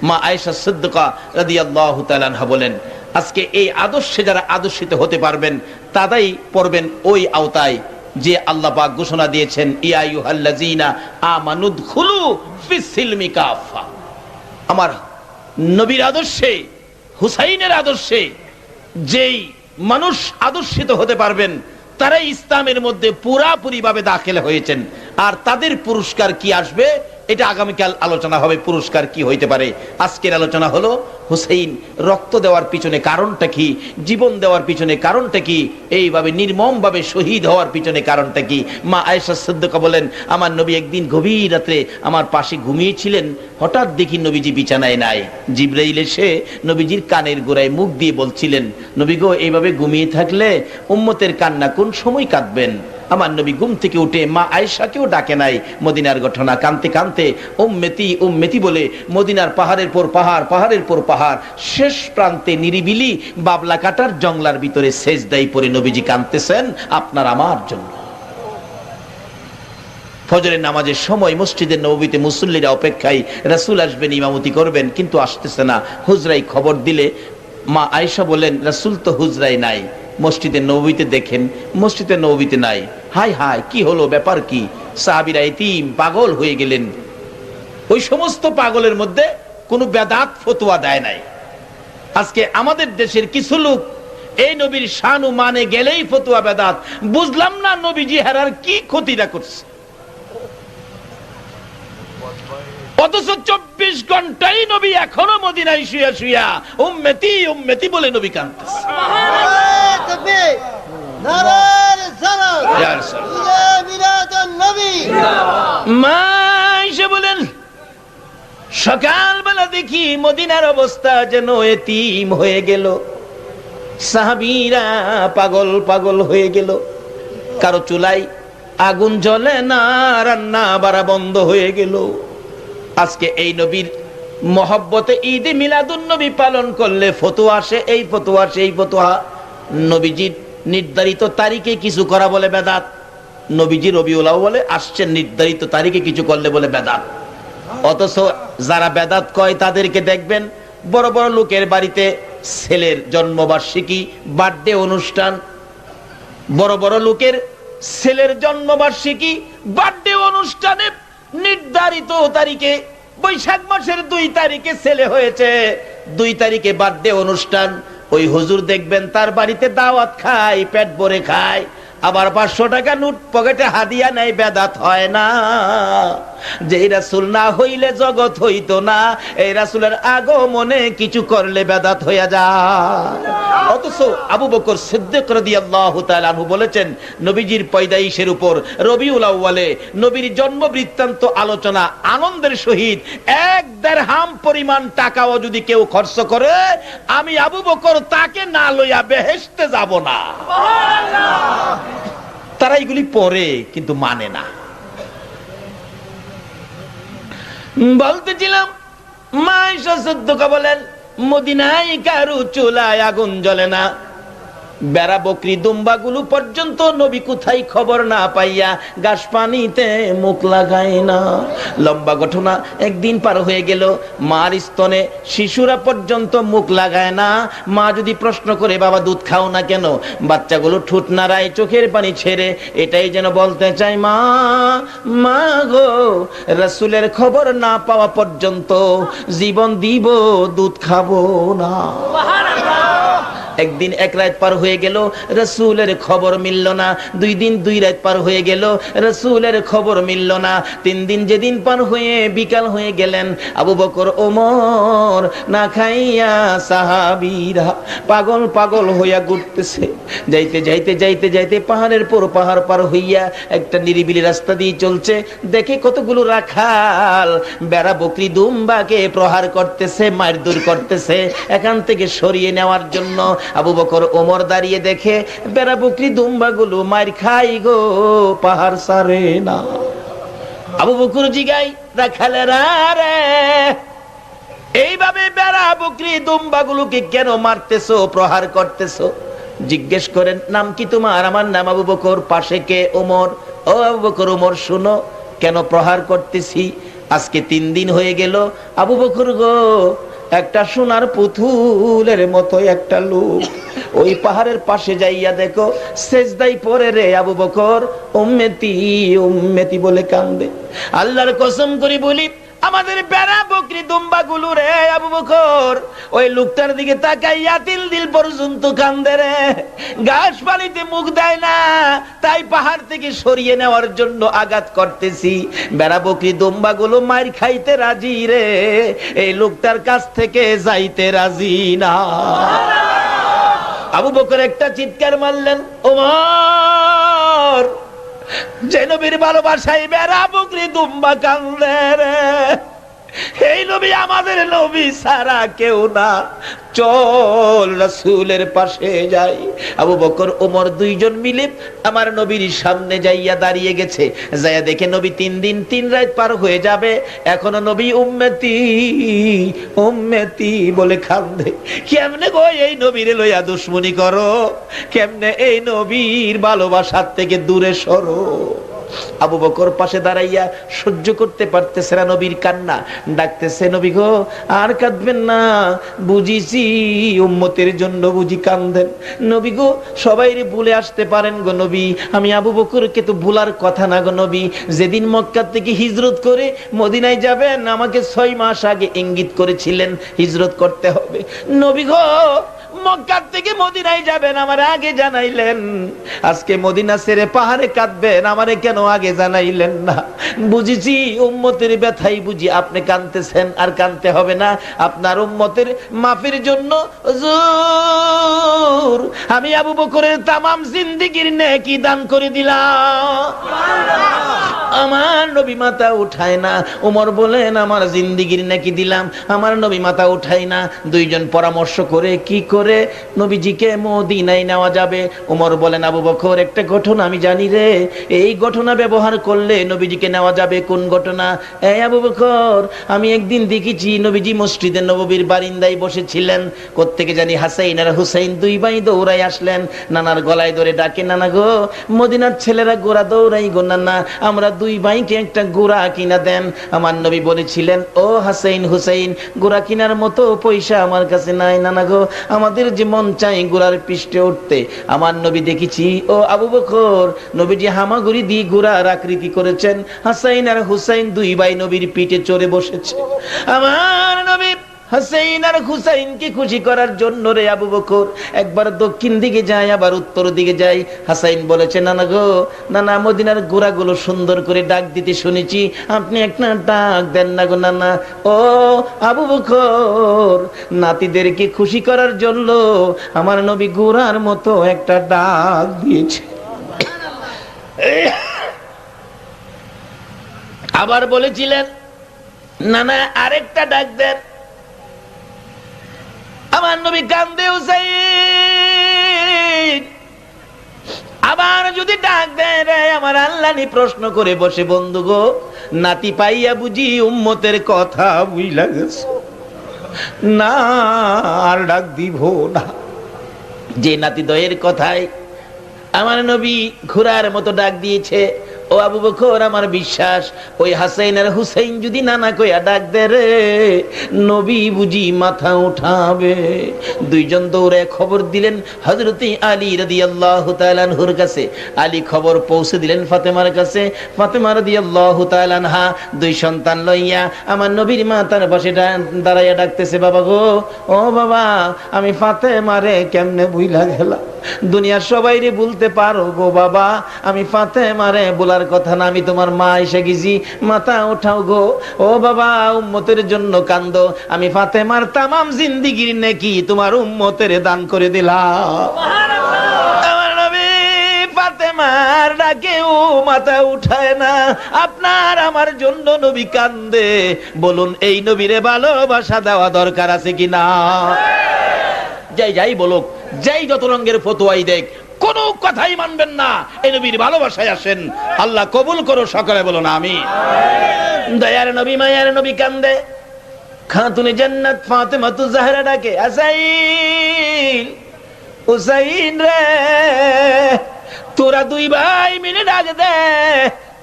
S1: মা আয়েশা সিদ্দিকা রাদিয়াল্লাহু তাআলা আনহা বলেন, আজকে এই আদর্শে যারা আদর্শিত হতে পারবেন তারাই পড়বেন ওই আওতায় যে আল্লাহ পাক ঘোষণা দিয়েছেন, ইয়া আইয়ুহাল্লাযীনা আমানুদখুলু ফিস-সিলমি কাফা। আমার নবীর আদর্শে, হুসাইনের আদর্শে যেই মানুষ আদর্শিত হতে পারবেন তারাই ইসলামের মধ্যে পুরাপুরি ভাবে দাখিল হয়েছেন। আর তাদের পুরস্কার কি আসবে এটা আগামীকাল আলোচনা হবে, পুরস্কার কি হইতে পারে। আজকের আলোচনা হলো হুসাইন রক্ত দেওয়ার পিছনে কারণটা কি, জীবন দেওয়ার পিছনে কারণটা কি, এইভাবে নির্মম ভাবে শহীদ হওয়ার পিছনে কারণটা কি। মা আয়েশা সিদ্দিকা বলেন, আমার নবী একদিন গভীর রাতে আমার পাশে ঘুমিয়েছিলেন, হঠাৎ দেখি নবীজি বিছানায় নাই। জিবরাইল এসে নবীজির কানের গোড়ায় মুখ দিয়ে বলছিলেন, নবী গো, এইভাবে ঘুমিয়ে থাকলে উম্মতের কান্না কোন সময় কাঁদবেন? আমার নবী ঘুম থেকে উঠে মা আয়েশাকেও ডাকে নাই। মদিনার ঘটনা, কানতে কানতে উম্মতি উম্মতি বলে মদিনার পাহাড়ের পর পাহাড়, পাহাড়ের পর পাহাড়, শেষ প্রান্তে নিরিবিলি বাবলা কাটার জংলার ভিতরে সেজদায় পড়ে নবীজি কাঁদতেছেন আপনার আমার জন্য। ফজরের নামাজের সময় মসজিদের নববীতে মুসল্লিরা অপেক্ষায়, রাসূল আসবেন, ইমামতি করবেন, কিন্তু আসতেছে না। হুজরাই খবর দিলে মা আয়েশা বলেন, রাসূল তো হুজরাই নাই। মসজিদের নববীতে দেখেন, মসজিদের নববীতে নাই। হায় হায়, কি হলো, ব্যাপার কি? সাহাবীরা ইতিম পাগল হয়ে গেলেন। ওই সমস্ত পাগলের মধ্যে কোনো বেদাত ফতোয়া দেয় নাই। আজকে আমাদের দেশের কিছু লোক এই নবীর শান ও মানে গেলেই ফতোয়া বেদাত। বুঝলাম না নবীজি হেরার কি ক্ষতিটা করছে, অথচ 24 ঘন্টাই নবী এখনো মদিনায় শুয়া শুয়া উম্মতি উম্মতি বলে নবী কাঁদতেছে। মা আয়েশা বলেন, সকালবেলা দেখি মদিনার অবস্থা যেন এতিম হয়ে গেল, সাহাবীরা পাগল পাগল হয়ে গেল। কারো চুলায় আগুন জ্বলে না, রান্না বাড়া বন্ধ হয়ে গেল। আজকে এই নবীর মহব্বতে ঈদে মিলাদুন নবী পালন করলে ফতোয়া আসে, এই ফতোয়া সেই ফতোয়া। নবীজির নির্ধারিত তারিখে কিছু করা বলে বেদাত। নবীজি রবিউল আউয়ালে আসছেন, নির্ধারিত তারিখে কিছু করলে বলে বেদাত। অথচ যারা বেদাত কয় তাদেরকে দেখবেন বড় বড় লোকের বাড়িতে ছেলের জন্মবার্ষিকী, বার্থডে অনুষ্ঠান, বড় বড় লোকের ছেলের জন্মবার্ষিকী, বার্থডে অনুষ্ঠানে নির্ধারিত তারিখে, বৈশাখ মাসের 2 তারিখে ছেলে হয়েছে, 2 তারিখে বার্থডে অনুষ্ঠান। ওই হুজুর দেখবেন তার বাড়িতে দাওয়াত খায়, পেট ভরে খায়, আবার 500 টাকা নোট পকেটে হাদিয়া নেয়। বেদাত হয় না? যে রাসূল না হইলে জগৎ হইতো না, এই রাসূলের আগমনে কিছু করলে বেদাত হইয়া যায়। অথচ আবু বকর সিদ্দিক রাদিয়াল্লাহু তাআলা আনহু বলেছেন, নবীজির পয়দাইশের উপর রবিউল আউয়ালে নবীর জন্ম বৃত্তান্ত আলোচনা আনন্দের সহিত 1 দিরহাম পরিমাণ টাকাও যদি কেউ খরচ করে, আমি আবু বকর তাকে না লইয়া বেহেশতে যাব না। সুবহানাল্লাহ। তারা এগুলি পড়ে কিন্তু মানে না। বলতেছিলাম, মা আয়েশা সিদ্দিকা বলেন, মদিনায় কারো চুলায় আগুন জ্বলে না, বেড়া বকরি দুম্বাগুলো পর্যন্ত নবী কোথায় খবর না পাইয়া গাছ পানিতে মুখ লাগায় না। লম্বা ঘটনা, একদিন পার হয়ে গেল, মার স্তনে শিশুরা পর্যন্ত মুখ লাগায় না। মা যদি প্রশ্ন করে, বাবা দুধ খাও না কেন? বাচ্চাগুলো ঠোঁট নাড়ায়, চোখের পানি ছেড়ে, এটাই যেন বলতে চায়, মা মা গো, রাসূলের খবর না পাওয়া পর্যন্ত জীবন দিব, দুধ খাবো না। একদিন এক রাত পার হয়ে গেল, রাসূলের খবর মিলল না। 2 দিন 2 রাত পার হয়ে গেল, রাসূলের খবর মিলল না। 3 দিন যেদিন পার হয়ে বিকাল হয়ে গেলেন, আবু বকর ওমর না খাইয়া সাহাবীরা পাগল পাগল হইয়া ঘুরতেছে। যাইতে যাইতে যাইতে যাইতে পাহাড়ের পর পাহাড় পার হইয়া একটা নিরিবিলি রাস্তা দিয়ে চলছে। দেখে কতগুলো রাখাল বেড়া বকরি দুম্বাকে প্রহার করতেছে, মারধর করতেছে এখান থেকে সরিয়ে নেওয়ার জন্য। আবু বকর ওমর দাঁড়িয়ে দেখে বেড়া বকরি দুম্বাগুলো মার খাই গো, পাহাড় সারে না। আবু বকর জিগাই, রাখালেরা রে, এইভাবে বেড়া বকরি দুম্বাগুলোকে কেন মারতেছো, প্রহার করতেছো? জিজ্ঞেস করেন, নাম কি তোমার? আমার নাম আবু বকর। পাশে কে? ওমর। ও আবু বকর, ওমর শুনো, কেন প্রহার করতেছি? আজকে 3 দিন হয়ে গেল। আবু বকর গো, একটা সোনার পুতুলের মতো একটা লোক ওই পাহাড়ের পাশে যাইয়া দেখো সেজদাই পড়ে রে আবু বকর, উম্মতি উম্মতি বলে কান্দে। আল্লাহর কসম করি বলি, আমাদের বেড়া বকরি দুম্বা গুলো রে আবু বকর ওই লোকটার দিকে তাকাইয়া তিল দিল পর্যন্ত কান্দে রে। ঘাস পানিতে মুখ দেয় না, তাই পাহাড় থেকে সরিয়ে নেওয়ার জন্য আঘাত করতেছি। বেড়া বকরি দুম্বা গুলো মার খাইতে রাজি রে, এই লোকটার কাছ থেকে যাইতে রাজি না। আবু বকর একটা চিৎকার মারলেন, ওমর, যে নবীর ভালোবাসায় বেড়া বকরি দুম্বা কান্দে রে, এই নবী আমাদের নবী সারা কেউ না, চল রাসূলের পাশে যাই। আবু বকর ওমর 2 জন মিলে আমার নবীর সামনে যাইয়া দাঁড়িয়ে গেছে। যাইয়া দেখে নবী 3 দিন 3 রাত পার হয়ে যাবে, এখনো নবী উম্মতি উম্মতি বলে কান্দে। কেমনে গো এই নবীরে লইয়া দুশমনি করো, কেমনে এই নবীর ভালোবাসার থেকে দূরে সরো? আবু বকর পাশে দাঁড়াইয়া সহ্য করতে পারতেছে না নবীর কান্না, ডাকতেছে, নবী গো আর কাঁদবেন না, বুঝিছি উম্মতের জন্য বুঝি কান্দেন। নবী গো সবাইরে ভুলে আসতে পারেন গো নবী, আমি আবু বকরকে তো ভুলার কথা না গো নবী। যেদিন মক্কা থেকে হিজরত করে মদিনায় যাবেন, আমাকে 6 মাস আগে ইঙ্গিত করেছিলেন হিজরত করতে হবে। নবী গো মক্কা থেকে মদিনায় যাবেন, আমার আগে জানাইলেন। আজকে মদিনা ছেড়ে পাহাড়ে কাঁদবেন, আমারে কেন আগে জানাইলেন না? বুঝেছি উম্মতের ব্যথাই বুঝি আপনি কাঁদতেছেন, আর কাঁদতে হবে না। আপনার উম্মতের মাফের জন্য হুজুর আমি আবু বকরের তামাম জিন্দেগীর নেকি দান করে দিলাম। আমার নবী মাথা উঠায় না। ওমর বলেন, আমার জিন্দেগীর নেকি দিলাম, আমার নবী মাথা উঠায় না। 2 জন পরামর্শ করে কি করে নবীজিকে মদিনায় নেওয়া যাবে। ওমর বলেন, আবু বকর একটা ঘটনা আমি জানি রে, এই ঘটনা ব্যবহার করলে নবীজিকে নেওয়া যাবে। কোন ঘটনা? এই আবু বকর, আমি একদিন দেখেছি নবীজি মসজিদে নববীর বারিন্দায় বসেছিলেন। কোত্থেকে জানি হাসাইন আর হুসাইন 2 ভাই দৌড়াই আসলেন, নানার গলায় ধরে ডাকে, নানা গো মদিনার ছেলেরা গোরা দৌড়াই গো নানা, আমরা 2 ভাইকে একটা গোরা কিনা দেন। আমার নবী বলেছিলেন, ও হাসাইন হুসাইন, গোরা কিনার মতো পয়সা আমার কাছে নাই নানা গো, আমাদের যে মন চাই গোরার পৃষ্ঠে উঠতে। আমার নবী দেখেছি ও আবু বকর, নবীজি হামাগুড়ি দিয়ে গোরার আকৃতি করেছেন, হাসাইন আর হুসাইন 2 ভাই নবীর পিঠে চড়ে বসেছে। আমার নবী হাসাইন আর হুসাইনকে খুশি করার জন্য রে আবু বকর একবার দক্ষিণ দিকে যায়, আবার উত্তর দিকে যায়। হাসাইন বলেছে, নানা গো নানা, মদিনার গোরাগুলো সুন্দর করে ডাক দিতে শুনেছি, আপনি একটা ডাক দেন না গো নানা। ও আবু বকর, নাতিদেরকে খুশি করার জন্য আমার নবী গোরার মতো একটা ডাক দিয়েছে। আবার বলেছিলেন, নানা আরেকটা ডাক দেন। আমার নবী কান্দে, হুসাইন আবার যদি ডাক দেয় রে আমার আল্লাহ নি প্রশ্ন করে বসে, বন্ধু গো নাতি পাইয়া বুঝি উম্মতের কথা বুঝলা গেছে না, আর ডাক দিব না। যে নাতি দয়ের কথায় আমার নবী ঘোড়ার মতো ডাক দিয়েছে, ও আবু বকর, আমার বিশ্বাস ওই হাসাইন আর হুসাইন যদি নানা কইয়া ডাক দে রে, নবী বুঝি মাথা উঠাবে। দুইজন দৌড়ে খবর দিলেন হযরত আলী রাদিয়াল্লাহু তাআলা আনহুর কাছে। আলী খবর পৌঁছে দিলেন ফাতেমার কাছে। ফাতেমা রাদিয়াল্লাহু তাআলা আনহা দুই সন্তান লইয়া আমার নবীর মাতার পাশে দাঁড়াইয়া ডাকতেছে, বাবা গো, ও বাবা, আমি ফাতেমারে কেমনে ভুইলা গেলাম। দুনিয়ার সবাইরে বলতে পারো গো বাবা, আমি ফাতেমারে বলার কথা না, আমি তোমার মা এসে গেছি, মাথা উঠাও গো। ও বাবা, উম্মতের জন্য কান্দো, আমি ফাতেমার তামাম জিন্দেগীর নেকি তোমার উম্মতের দান করে দিলাম। আমার নবী ফাতেমার ডাকেও মাথা উঠায় না, আপনার আমার জন্য নবী কান্দে। বলুন, এই নবীরে ভালোবাসা দেওয়া দরকার আছে কিনা? যাই যাই বলুক, যাই যত রঙের ফতোয়াই দেখ, কোন কথাই মানবেন না। এই নবীর ভালোবাসায় আসেন, আল্লাহ কবুল করো। সকলে বলো না আমিন। দয়ার নবী, মায়ার নবী কান্দে। খাতুনে জান্নাত ফাতেমাতু জাহরা ডাকে, হুসাইন, হুসাইন রে, তোরা দুই ভাই মিলে ডাক দে,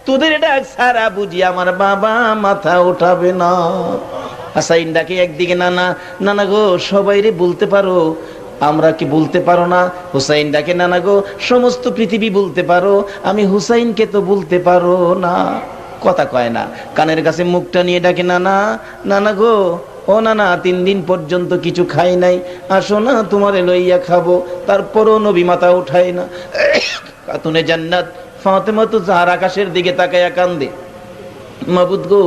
S1: তোদের ডাক সারা বুঝি আমার বাবা মাথা উঠাবে না। হাসাইন ডাকে একদিকে, নানা, নানা গো, সবাইরে বলতে পারো, আমরা কি বলতে পারো না? হুসাইন ডাকে, নানা গো, সমস্ত পৃথিবী বলতে পারো, আমি হুসাইনকে তো বলতে পারো না। কথা কয় না, কানের কাছে মুখটা নিয়ে ডাকে, নানা, নানা গো, ও নানা, 3 দিন পর্যন্ত কিছু খাই নাই, আসো না তোমারে লইয়া খাবো। তারপরও নবী মাথা উঠায় না। খাতুনে জান্নাত ফাতেমাতু জাহরা আকাশের দিকে তাকায়া কান্দে, মাবুদ গো,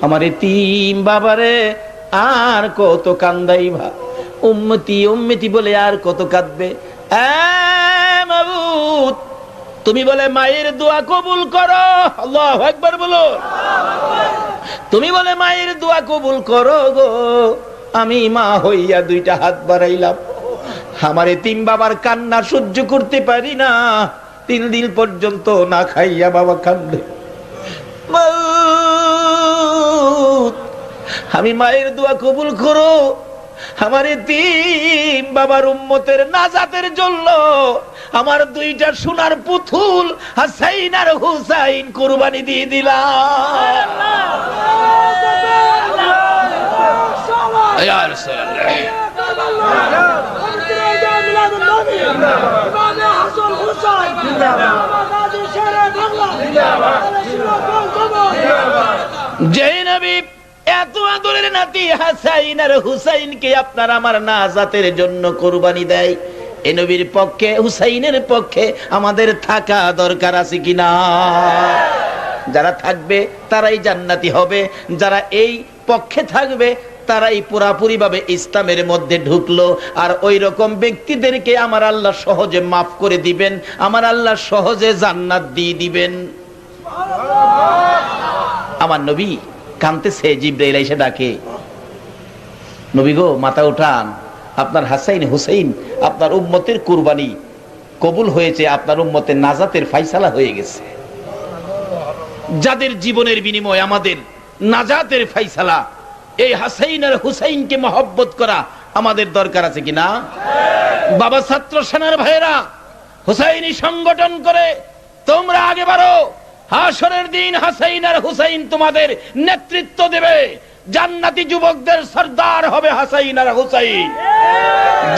S1: আমার এতিম বাবারে আর কত কান্দাইবা, উম্মতি উম্মতি বলে আর কত কাঁদবে। মাবুদ, তুমি বলে মায়ের দোয়া কবুল করো, আল্লাহু আকবার বলো। তুমি বলে মায়ের দোয়া কবুল করো গো, আমি মা হইয়া 2টা হাত বাড়াইলাম, আমার এতিম বাবার কান্না সহ্য করতে পারি না। 3 দিন পর্যন্ত না খাইয়া বাবা কান্দে। আমি মায়ের দোয়া কবুল করো, আমার এতিম বাবার উম্মতের নাজাতের জন্য আমার 2টা সোনার পুতুল হাসাইন আর হুসাইন কুরবানি দিয়ে দিলাম। ইয়া রাসূলুল্লাহ, যে নবী এত আদরের নাতি হাসাইন আর হুসাইনকে আপনার আমার নাজাতের জন্য কুরবানি দেয়, এই নবীর পক্ষে, হুসাইনের পক্ষে আমাদের থাকা দরকার আছে কিনা? যারা থাকবে তারাই জান্নাতি হবে, যারা এই পক্ষে থাকবে তারাই পুরাপুরি ভাবে ইসলামের মধ্যে ঢুকলো। আর ওই রকম ব্যক্তিদেরকে আমার আল্লাহ সহজে মাফ করে দিবেন, আমার আল্লাহ সহজে জান্নাত দিয়ে দিবেন। আমার নবী কাঁদতেছে, জিবরাইল এসে ডাকে, নবী গো, মাথা উঠান, আপনার হাসাইন হুসাইন আপনার উম্মতের কুরবানি কবুল হয়েছে, আপনার উম্মতের নাজাতের ফায়সালা হয়ে গেছে। যাদের জীবনের বিনিময় আমাদের নাজাতের ফায়সালা, এই হাসাইন আর হুসাইনকে মহব্বত করা আমাদের দরকার আছে কিনা? বাবা, ছাত্র সেনার ভাইয়েরা, হুসাইনি সংগঠন করে তোমরা আগে বাড়ো। হাসরের দিন হাসাইন আর হুসাইন তোমাদের নেতৃত্ব দেবে, জান্নাতি যুবকদের সরদার হবে হাসাইন আর হুসাইন।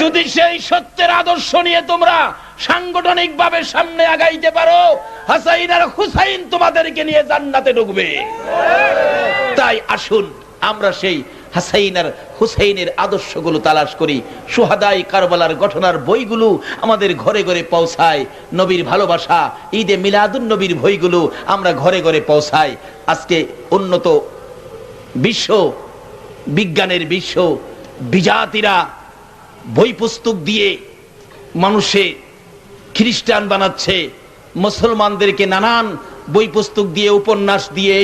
S1: যদি সেই সত্যের আদর্শ নিয়ে তোমরা সাংগঠনিক ভাবে সামনে আগাইতে পারো, হাসাইন আর হুসাইন তোমাদেরকে নিয়ে জান্নাতে ঢুকবে। তাই আসুন আমরা সেই হাসাইন আর হুসাইনের আদর্শগুলো তালাশ করি, সুহাদাই কারবালার ঘটনার বইগুলো আমাদের ঘরে ঘরে পৌঁছায়, নবীর ভালোবাসা, ঈদে মিলাদুন নবীর বইগুলো আমরা ঘরে ঘরে পৌঁছাই। আজকে উন্নত বিশ্ব, বিজ্ঞানের বিশ্ব, বিজাতিরা বই পুস্তক দিয়ে মানুষে খ্রিস্টান বানাচ্ছে, মুসলমানদেরকে নানান বই পুস্তক দিয়ে, উপন্যাস দিয়ে